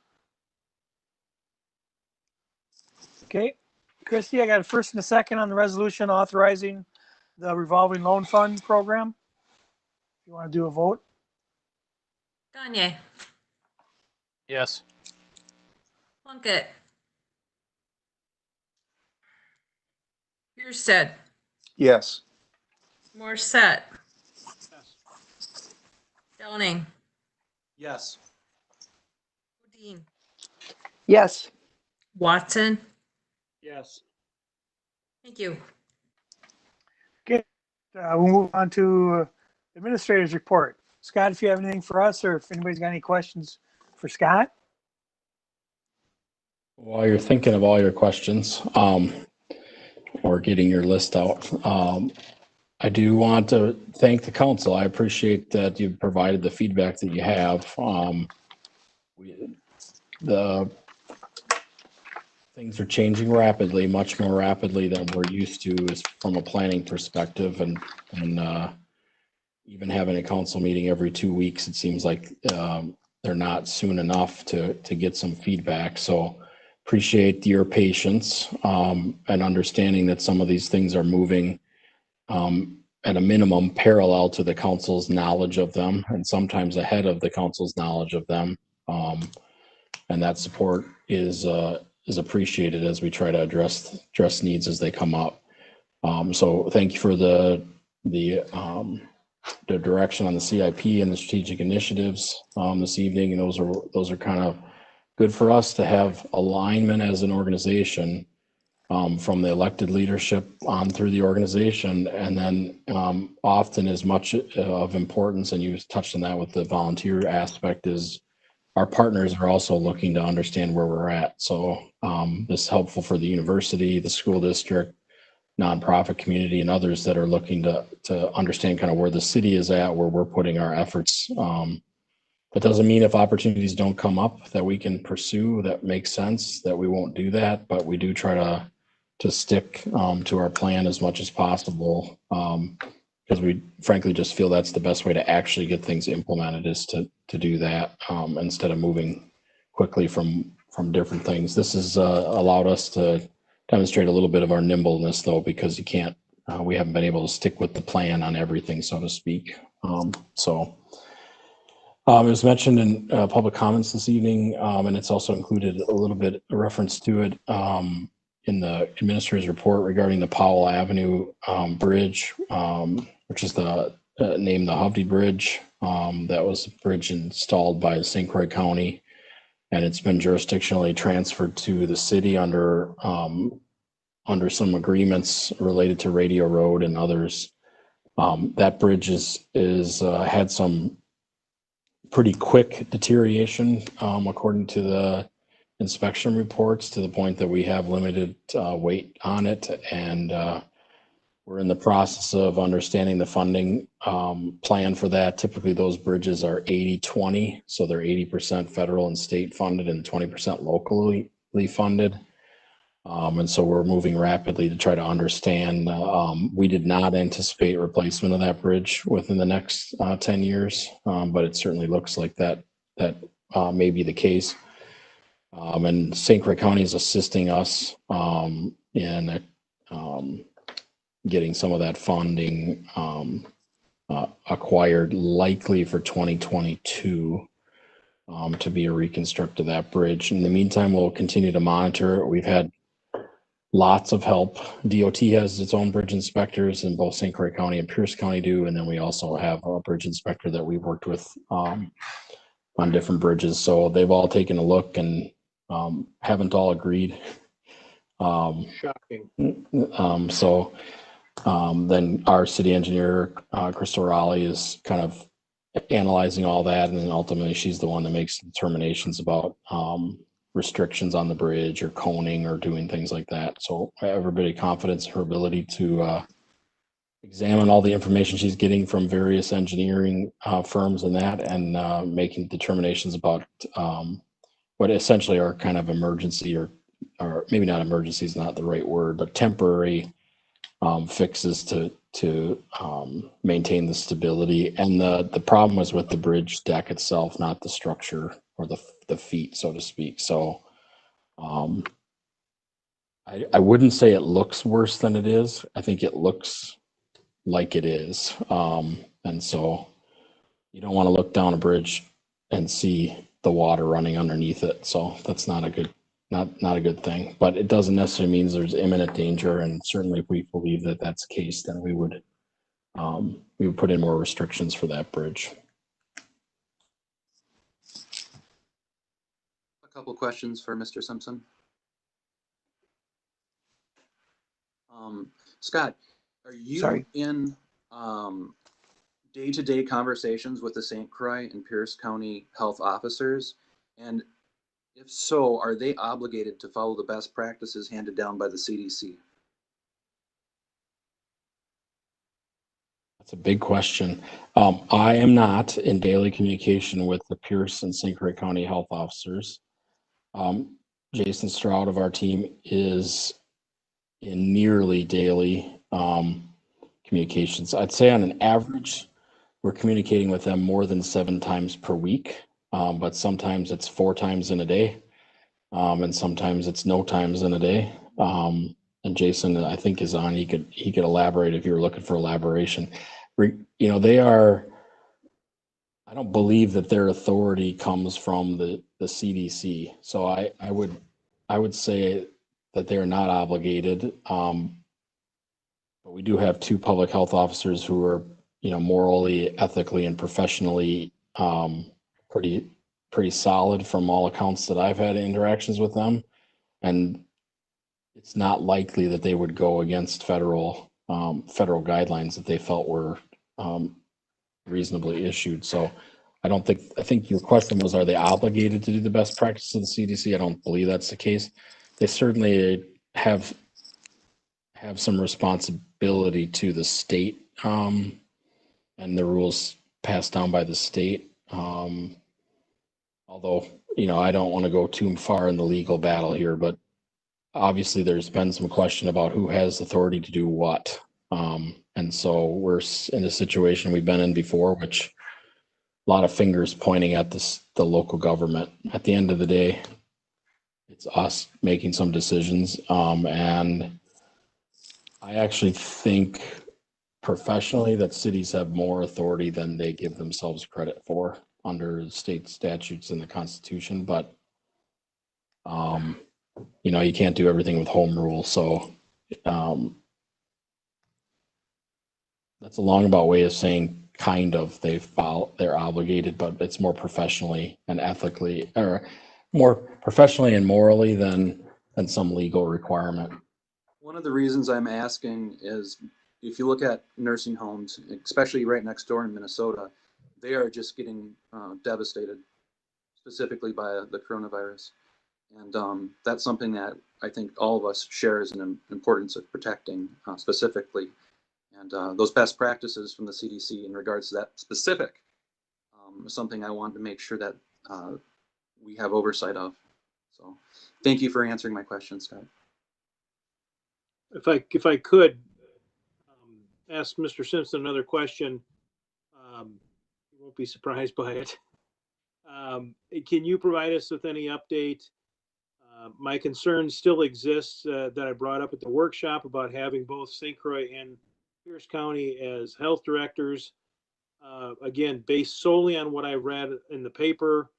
Okay. Christie, I got a first and a second on the resolution authorizing the revolving loan fund program. You want to do a vote? Gagne, yes. Plunkett, Bierstead, Yes. Morissette, Downing, Yes. Dean, Yes. Watson. Yes. Thank you. Okay. We'll move on to administrator's report. Scott, if you have anything for us, or if anybody's got any questions for Scott. While you're thinking of all your questions, or getting your list out, I do want to thank the council. I appreciate that you've provided the feedback that you have. The things are changing rapidly, much more rapidly than we're used to from a planning perspective, and even having a council meeting every 2 weeks, it seems like they're not soon enough to get some feedback. So appreciate your patience and understanding that some of these things are moving at a minimum parallel to the council's knowledge of them, and sometimes ahead of the council's knowledge of them. And that support is appreciated as we try to address needs as they come up. So thank you for the direction on the CIP and the strategic initiatives this evening. And those are kind of good for us to have alignment as an organization, from the elected leadership on through the organization. And then often as much of importance, and you touched on that with the volunteer aspect, is our partners are also looking to understand where we're at. So this is helpful for the university, the school district, nonprofit community, and others that are looking to understand kind of where the city is at, where we're putting our efforts. That doesn't mean if opportunities don't come up that we can pursue that makes sense, that we won't do that, but we do try to stick to our plan as much as possible, because we frankly just feel that's the best way to actually get things implemented, is to do that instead of moving quickly from different things. This has allowed us to demonstrate a little bit of our nimbleness though, because you can't, we haven't been able to stick with the plan on everything, so to speak. It was mentioned in public comments this evening, and it's also included a little bit of reference to it in the administrator's report regarding the Powell Avenue bridge, which is named the Hovde Bridge. That was a bridge installed by St. Croix County, and it's been jurisdictionally transferred to the city under some agreements related to Radio Road and others. That bridge is had some pretty quick deterioration, according to the inspection reports, to the point that we have limited weight on it, and we're in the process of understanding the funding plan for that. Typically, those bridges are 80-20, so they're 80% federal and state funded and 20% locally funded. And so we're moving rapidly to try to understand. We did not anticipate replacement of that bridge within the next 10 years, but it certainly looks like that may be the case. And St. Croix County is assisting us in getting some of that funding acquired, likely for 2022, to be a reconstruct of that bridge. In the meantime, we'll continue to monitor it. We've had lots of help. DOT has its own bridge inspectors, and both St. Croix County and Pierce County do. And then we also have a bridge inspector that we've worked with on different bridges. So they've all taken a look and haven't all agreed. Shocking. Then our city engineer, Crystal Raleigh, is kind of analyzing all that, and then ultimately she's the one that makes determinations about restrictions on the bridge or coning or doing things like that. So I have everybody confidence in her ability to examine all the information she's getting from various engineering firms and that, and making determinations about what essentially are kind of emergency or maybe not emergency is not the right word, but temporary fixes to maintain the stability. And the problem was with the bridge deck itself, not the structure or the feet, so to speak. So I wouldn't say it looks worse than it is. I think it looks like it is. And so you don't want to look down a bridge and see the water running underneath it. So that's not a good thing, but it doesn't necessarily mean there's imminent danger. And certainly if we believe that that's the case, then we would put in more restrictions for that bridge. A couple questions for Mr. Simpson. Scott, are you in day-to-day conversations with the St. Croix and Pierce County health officers? And if so, are they obligated to follow the best practices handed down by the CDC? That's a big question. I am not in daily communication with the Pierce and St. Croix County health officers. Jason Stroud of our team is in nearly daily communications. I'd say on an average, we're communicating with them more than 7 times per week, but sometimes it's 4 times in a day, and sometimes it's no times in a day. And Jason, I think, is on. He could elaborate if you're looking for elaboration. They are. I don't believe that their authority comes from the CDC. So I would say that they are not obligated. But we do have 2 public health officers who are, morally, ethically, and professionally pretty solid from all accounts that I've had interactions with them. And it's not likely that they would go against federal guidelines that they felt were reasonably issued. So I think your question was, are they obligated to do the best practice of the CDC? I don't believe that's the case. They certainly have some responsibility to the state and the rules passed down by the state. Although, I don't want to go too far in the legal battle here, but obviously there's been some question about who has authority to do what. And so we're in a situation we've been in before, which a lot of fingers pointing at the local government. At the end of the day, it's us making some decisions. And I actually think professionally that cities have more authority than they give themselves credit for under state statutes and the Constitution. But, you know, you can't do everything with home rule. So that's a long way of saying kind of they're obligated, but it's more professionally and ethically, or more professionally and morally than some legal requirement. One of the reasons I'm asking is if you look at nursing homes, especially right next door in Minnesota, they are just getting devastated specifically by the coronavirus. And that's something that I think all of us share as an importance of protecting specifically. And those best practices from the CDC in regards to that specific is something I want to make sure that we have oversight of. So thank you for answering my question, Scott. If I could ask Mr. Simpson another question, you won't be surprised by it. Can you provide us with any update? My concern still exists that I brought up at the workshop about having both St. Croix and Pierce County as health directors. Again, based solely on what I read in the paper,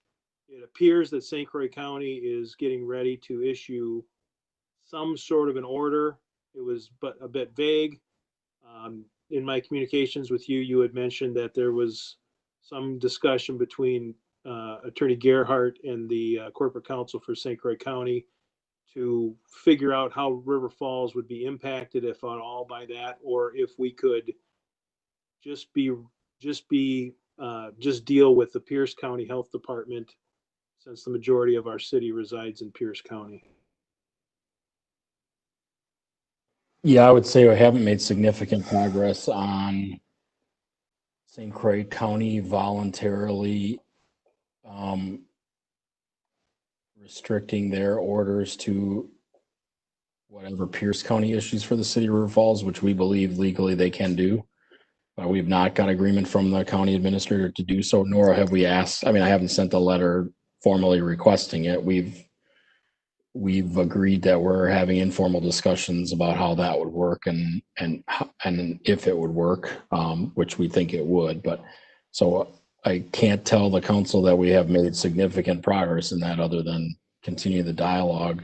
it appears that St. Croix County is getting ready to issue some sort of an order. It was but a bit vague. In my communications with you, you had mentioned that there was some discussion between Attorney Gerhardt and the corporate counsel for St. Croix County to figure out how River Falls would be impacted, if at all, by that, or if we could just deal with the Pierce County Health Department, since the majority of our city resides in Pierce County. Yeah, I would say we haven't made significant progress on St. Croix County voluntarily restricting their orders to whatever Pierce County issues for the city of River Falls, which we believe legally they can do. But we've not got agreement from the county administrator to do so, nor have we asked. I mean, I haven't sent a letter formally requesting it. We've agreed that we're having informal discussions about how that would work and if it would work, which we think it would. But so I can't tell the council that we have made significant progress in that other than continue the dialogue.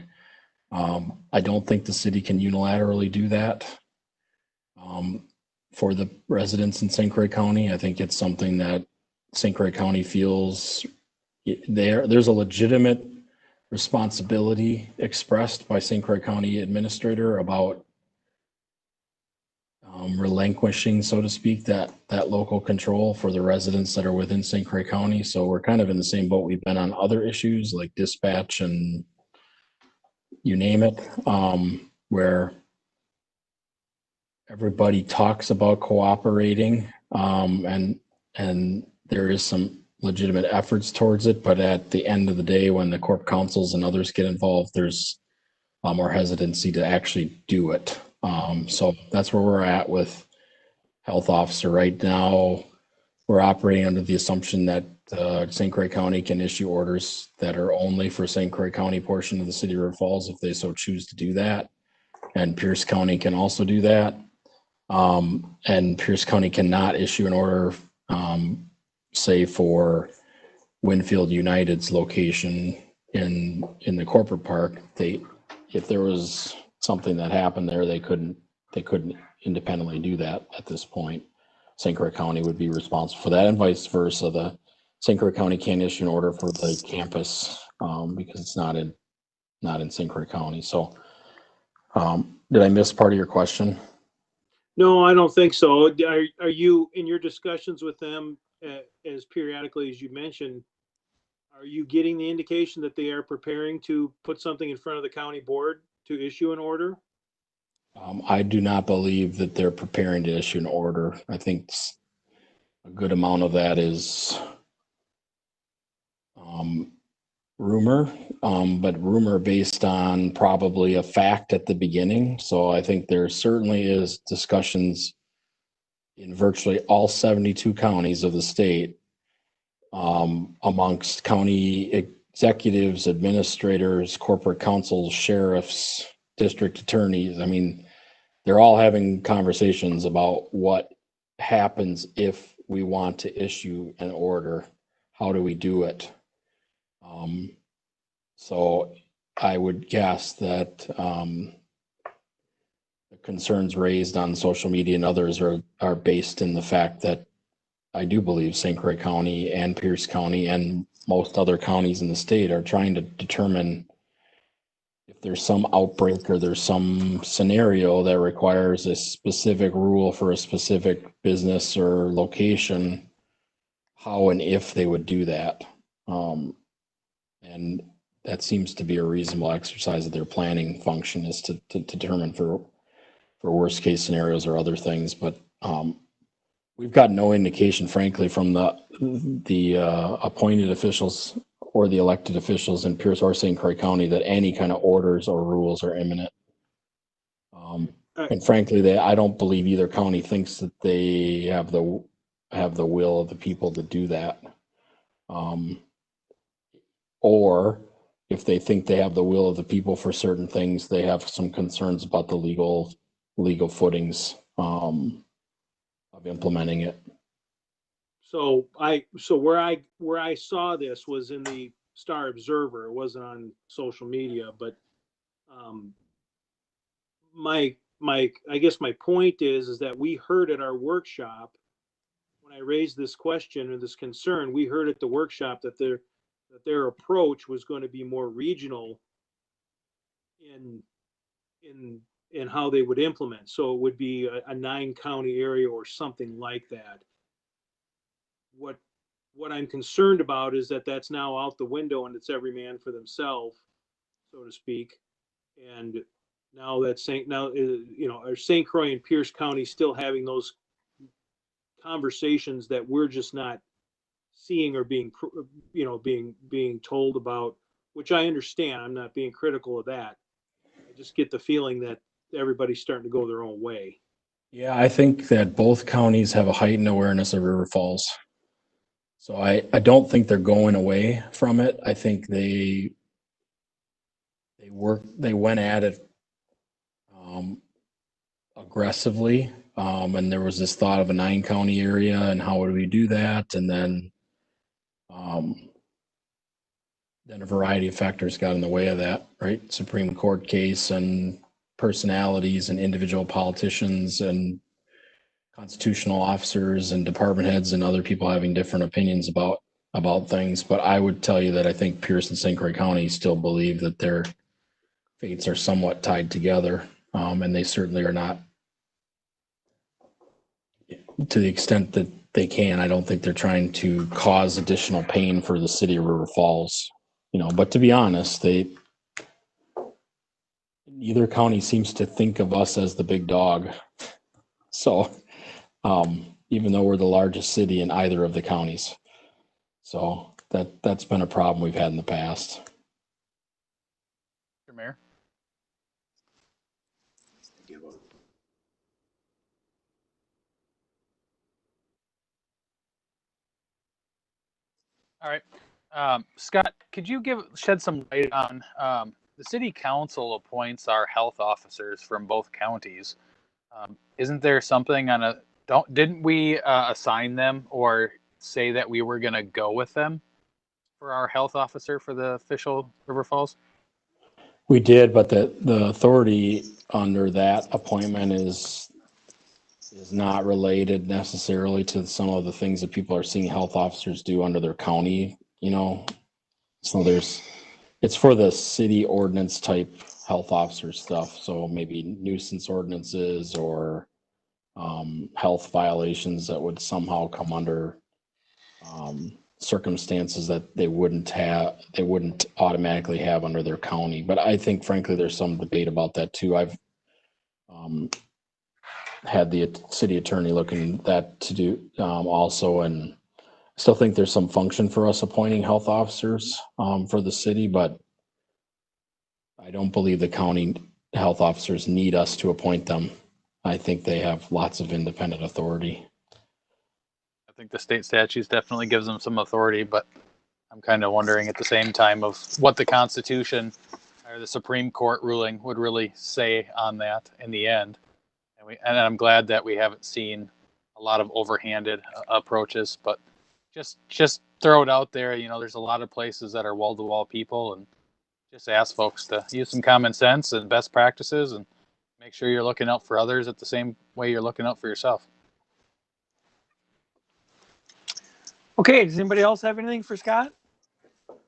I don't think the city can unilaterally do that for the residents in St. Croix County. I think it's something that St. Croix County feels there's a legitimate responsibility expressed by St. Croix County administrator about relinquishing, so to speak, that local control for the residents that are within St. Croix County. So we're kind of in the same boat we've been on other issues like dispatch and you name it, where everybody talks about cooperating, and there is some legitimate efforts towards it, but at the end of the day, when the corp councils and others get involved, there's a lot more hesitancy to actually do it. So that's where we're at with health officer right now. We're operating under the assumption that St. Croix County can issue orders that are only for St. Croix County portion of the city of River Falls if they so choose to do that. And Pierce County can also do that. And Pierce County cannot issue an order, say for Winfield United's location in the corporate park. If there was something that happened there, they couldn't independently do that at this point. St. Croix County would be responsible for that, and vice versa. The St. Croix County can't issue an order for the campus because it's not in St. Croix County. So did I miss part of your question? No, I don't think so. Are you, in your discussions with them, as periodically as you mentioned, are you getting the indication that they are preparing to put something in front of the county board to issue an order? I do not believe that they're preparing to issue an order. I think a good amount of that is rumor, but rumor based on probably a fact at the beginning. So I think there certainly is discussions in virtually all 72 counties of the state amongst county executives, administrators, corporate counsels, sheriffs, district attorneys. I mean, they're all having conversations about what happens if we want to issue an order. How do we do it? So I would guess that the concerns raised on social media and others are based in the fact that I do believe St. Croix County and Pierce County and most other counties in the state are trying to determine if there's some outbreak or there's some scenario that requires a specific rule for a specific business or location, how and if they would do that. And that seems to be a reasonable exercise of their planning function, is to determine for worst case scenarios or other things. But we've got no indication, frankly, from the appointed officials or the elected officials in Pierce or St. Croix County that any kind of orders or rules are imminent. And frankly, I don't believe either county thinks that they have the will of the people to do that. Or if they think they have the will of the people for certain things, they have some concerns about the legal footings of implementing it. So where I saw this was in the Star Observer. It wasn't on social media, but I guess my point is that we heard at our workshop when I raised this question or this concern, we heard at the workshop that their approach was going to be more regional in how they would implement. So it would be a 9-county area or something like that. What I'm concerned about is that that's now out the window and it's every man for themselves, so to speak. And now that are St. Croix and Pierce County still having those conversations that we're just not seeing or being told about, which I understand. I'm not being critical of that. I just get the feeling that everybody's starting to go their own way. Yeah, I think that both counties have a heightened awareness of River Falls. So I don't think they're going away from it. I think they went at it aggressively. And there was this thought of a 9-county area and how would we do that? And then a variety of factors got in the way of that, right? Supreme Court case and personalities and individual politicians and constitutional officers and department heads and other people having different opinions about things. But I would tell you that I think Pierce and St. Croix County still believe that their fates are somewhat tied together. And they certainly are not, to the extent that they can. I don't think they're trying to cause additional pain for the city of River Falls, but to be honest, either county seems to think of us as the big dog. So, even though we're the largest city in either of the counties. So that's been a problem we've had in the past. Mr. Mayor. All right. Scott, could you shed some light on the city council appoints our health officers from both counties? Isn't there something didn't we assign them or say that we were going to go with them for our health officer for the official River Falls? We did, but the authority under that appointment is not related necessarily to some of the things that people are seeing health officers do under their county, So it's for the city ordinance type health officer stuff. So maybe nuisance ordinances or health violations that would somehow come under circumstances that they wouldn't automatically have under their county. But I think, frankly, there's some debate about that too. I've had the city attorney looking that to do also, and I still think there's some function for us appointing health officers for the city, but I don't believe the county health officers need us to appoint them. I think they have lots of independent authority. I think the state statutes definitely gives them some authority, but I'm kind of wondering at the same time of what the Constitution or the Supreme Court ruling would really say on that in the end. And I'm glad that we haven't seen a lot of overhanded approaches, but just throw it out there. You know, there's a lot of places that are wall-to-wall people, and just ask folks to use some common sense and best practices and make sure you're looking out for others at the same way you're looking out for yourself. Okay, does anybody else have anything for Scott?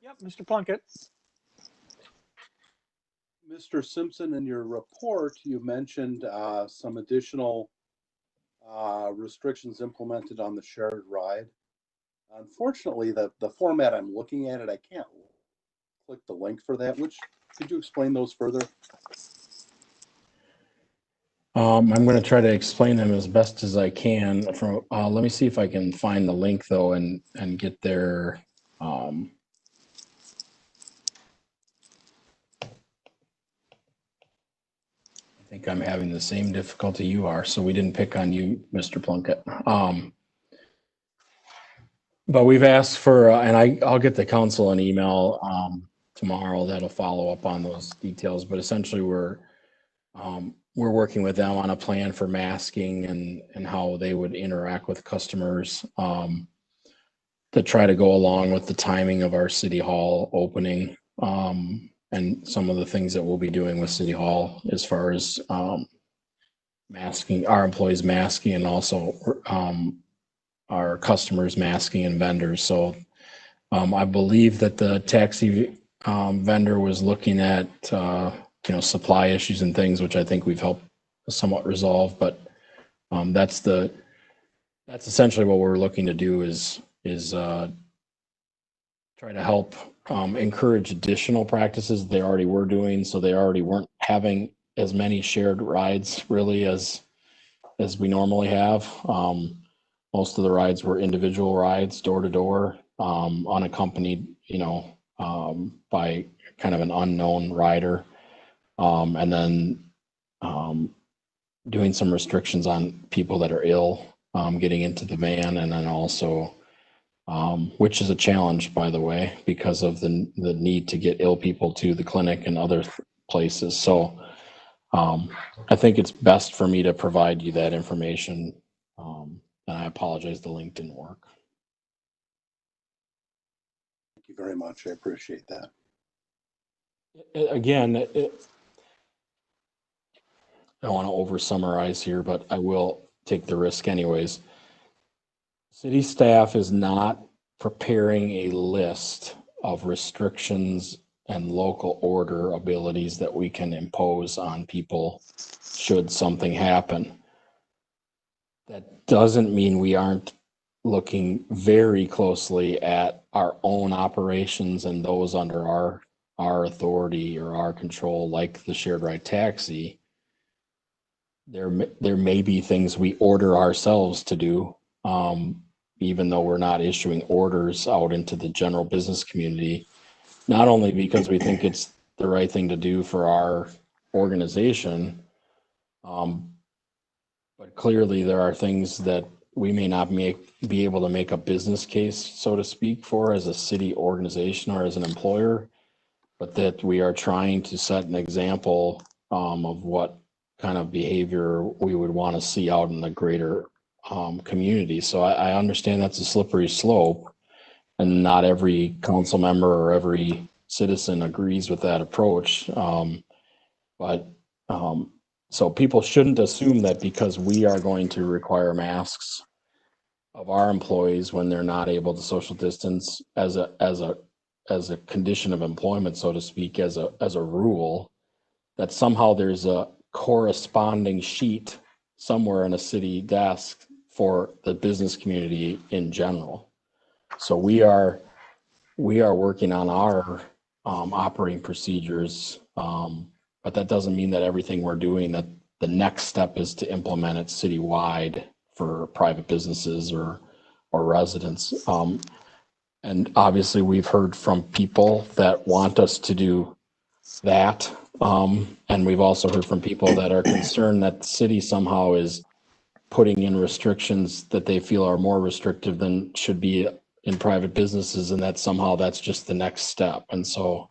Yep, Mr. Plunkett. Mr. Simpson, in your report, you mentioned some additional restrictions implemented on the shared ride. Unfortunately, the format I'm looking at it, I can't click the link for that. Could you explain those further? I'm going to try to explain them as best as I can. Let me see if I can find the link though and get there. I think I'm having the same difficulty you are, so we didn't pick on you, Mr. Plunkett. But we've asked for, and I'll get the council an email tomorrow that'll follow up on those details. But essentially, we're working with them on a plan for masking and how they would interact with customers to try to go along with the timing of our city hall opening and some of the things that we'll be doing with city hall as far as masking, our employees masking, and also our customers masking and vendors. So I believe that the taxi vendor was looking at supply issues and things, which I think we've helped somewhat resolve. But that's essentially what we're looking to do is try to help encourage additional practices they already were doing, so they already weren't having as many shared rides really as we normally have. Most of the rides were individual rides, door to door, unaccompanied, by kind of an unknown rider. And then doing some restrictions on people that are ill getting into the van, and then also, which is a challenge, by the way, because of the need to get ill people to the clinic and other places. So I think it's best for me to provide you that information. And I apologize, the link didn't work. Thank you very much. I appreciate that. Again, I don't want to over summarize here, but I will take the risk anyways. City staff is not preparing a list of restrictions and local order abilities that we can impose on people should something happen. That doesn't mean we aren't looking very closely at our own operations and those under our authority or our control, like the shared ride taxi. There may be things we order ourselves to do, even though we're not issuing orders out into the general business community, not only because we think it's the right thing to do for our organization, but clearly there are things that we may not be able to make a business case, so to speak, for as a city organization or as an employer, but that we are trying to set an example of what kind of behavior we would want to see out in the greater community. So I understand that's a slippery slope, and not every council member or every citizen agrees with that approach. So people shouldn't assume that because we are going to require masks of our employees when they're not able to social distance as a condition of employment, so to speak, as a rule, that somehow there's a corresponding sheet somewhere in a city desk for the business community in general. So we are working on our operating procedures, but that doesn't mean that everything we're doing, that the next step is to implement it citywide for private businesses or residents. And obviously we've heard from people that want us to do that. And we've also heard from people that are concerned that the city somehow is putting in restrictions that they feel are more restrictive than should be in private businesses, and that somehow that's just the next step. And so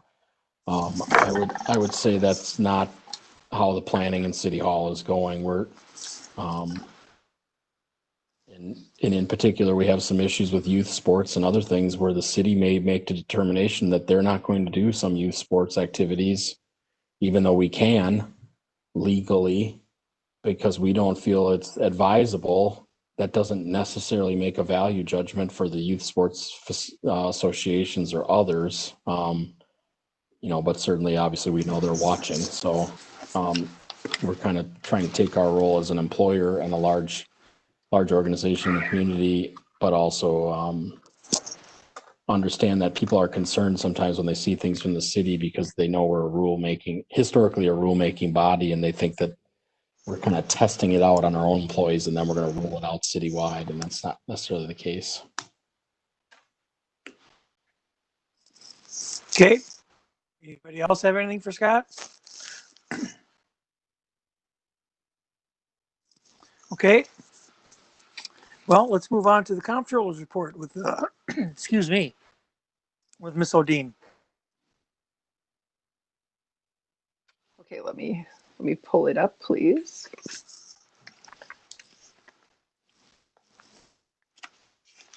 I would say that's not how the planning in City Hall is going. We're and in particular, we have some issues with youth sports and other things where the city may make the determination that they're not going to do some youth sports activities, even though we can legally, because we don't feel it's advisable. That doesn't necessarily make a value judgment for the youth sports associations or others. But certainly, obviously, we know they're watching. So we're kind of trying to take our role as an employer and a large organization in the community, but also understand that people are concerned sometimes when they see things from the city because they know we're historically a rulemaking body, and they think that we're kind of testing it out on our own employees and then we're going to roll it out citywide, and that's not necessarily the case. Okay. Anybody else have anything for Scott? Okay. Well, let's move on to the Comptroller's report with, excuse me, with Miss O'Dean. Okay, let me pull it up, please.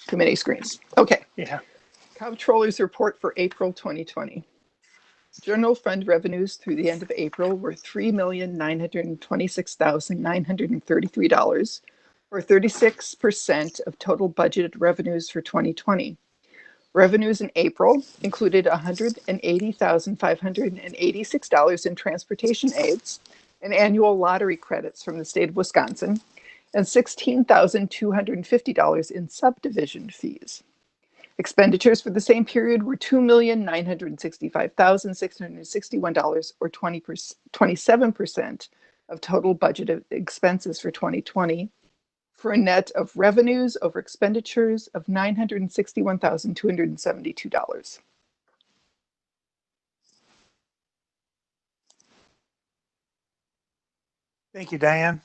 Too many screens. Okay. Yeah. Comptroller's report for April 2020. General fund revenues through the end of April were $3,926,933, or 36% of total budgeted revenues for 2020. Revenues in April included $180,586 in transportation aids and annual lottery credits from the state of Wisconsin, and $16,250 in subdivision fees. Expenditures for the same period were $2,965,661, or 27% of total budgeted expenses for 2020, for a net of revenues over expenditures of $961,272. Thank you, Diane.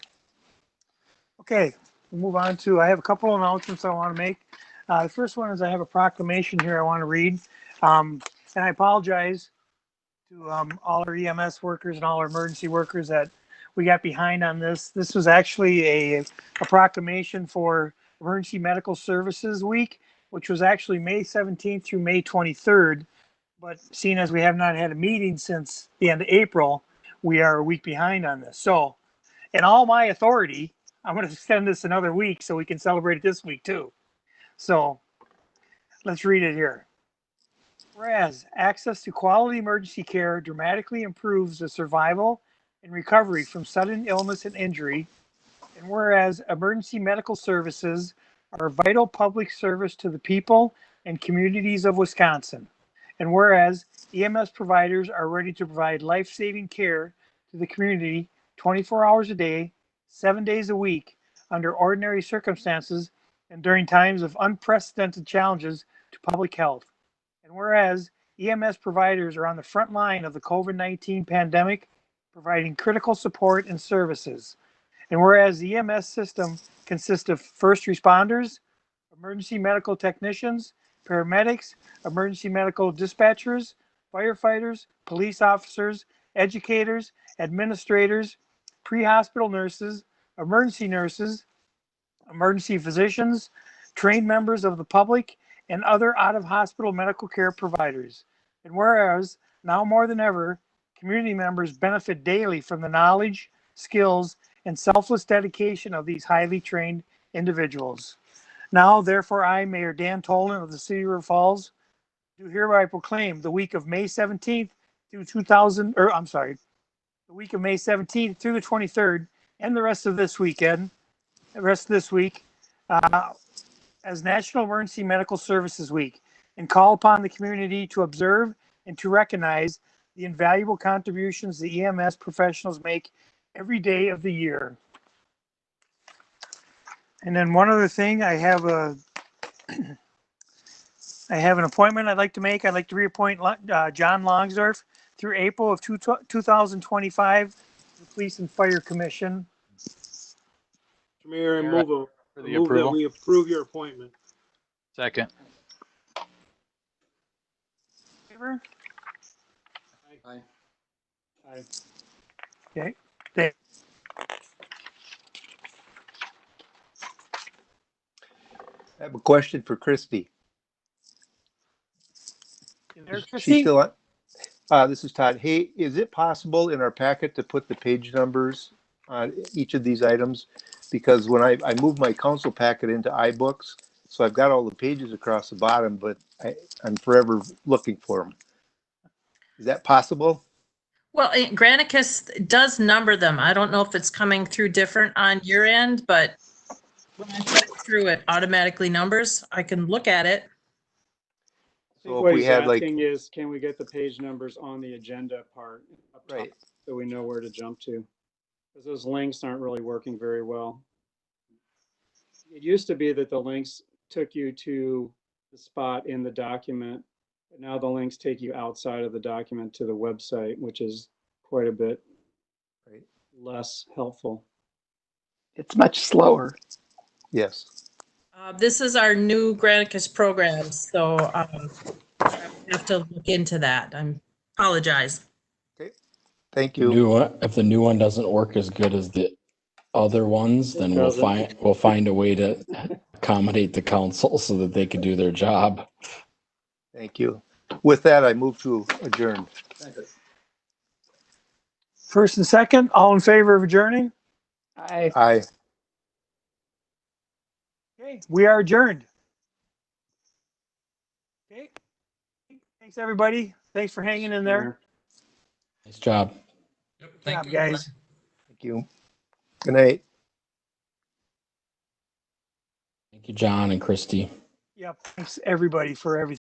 Okay, we'll move on to, I have a couple of announcements I want to make. The first one is I have a proclamation here I want to read. And I apologize to all our EMS workers and all our emergency workers that we got behind on this. This was actually a proclamation for Emergency Medical Services Week, which was actually May 17th through May 23rd. But seeing as we have not had a meeting since the end of April, we are a week behind on this. So in all my authority, I'm going to extend this another week so we can celebrate it this week too. So let's read it here. Whereas access to quality emergency care dramatically improves the survival and recovery from sudden illness and injury, and whereas emergency medical services are a vital public service to the people and communities of Wisconsin, and whereas EMS providers are ready to provide life-saving care to the community 24 hours a day, 7 days a week, under ordinary circumstances and during times of unprecedented challenges to public health. And whereas EMS providers are on the front line of the COVID-19 pandemic, providing critical support and services. And whereas the EMS system consists of first responders, emergency medical technicians, paramedics, emergency medical dispatchers, firefighters, police officers, educators, administrators, pre-hospital nurses, emergency physicians, trained members of the public, and other out-of-hospital medical care providers. And whereas, now more than ever, community members benefit daily from the knowledge, skills, and selfless dedication of these highly trained individuals. Now, therefore, I, Mayor Dan Tolan of the City of River Falls, do hereby proclaim the week of May 17th through the week of May 17th through the 23rd, and the rest of this week, as National Emergency Medical Services Week, and call upon the community to observe and to recognize the invaluable contributions the EMS professionals make every day of the year. And then one other thing, I have an appointment I'd like to make. I'd like to reappoint John Longsdorf through April of 2025 to the Police and Fire Commission. Mr. Mayor, I move that we approve your appointment. Second. Favor? Aye. Aye. Okay. Thank- I have a question for Christie. Is there, Is she Christie? still on? This is Todd. Hey, is it possible in our packet to put the page numbers on each of these items? Because when I moved my council packet into iBooks, so I've got all the pages across the bottom, but I'm forever looking for them. Is that possible? Well, Granicus does number them. I don't know if it's coming through different on your end, but when I put it through, it automatically numbers. I can look at it. I think So what if we he's had like, asking is, can we get the page numbers on the agenda part up top right, so we know where to jump to? Because those links aren't really working very well. It used to be that the links took you to the spot in the document, but now the links take you outside of the document to the website, which is quite a bit right, less helpful. It's much slower. yes. This is our new Granicus program, so I have to look into that. I apologize. Okay, thank The you. new one, if the new one doesn't work as good as the other ones, It then doesn't. we'll find a way to accommodate the council so that they can do their job. Thank you. With that, I move to adjourn. First and second, all in favor of adjourning? Aye. Okay, we are adjourned. Okay. Thanks, everybody. Thanks for hanging in there. Nice job. Yep, Good thank job, you. guys. Thank you. Good night. Thank you, John and Christy. Yep. Thanks, everybody, for everything.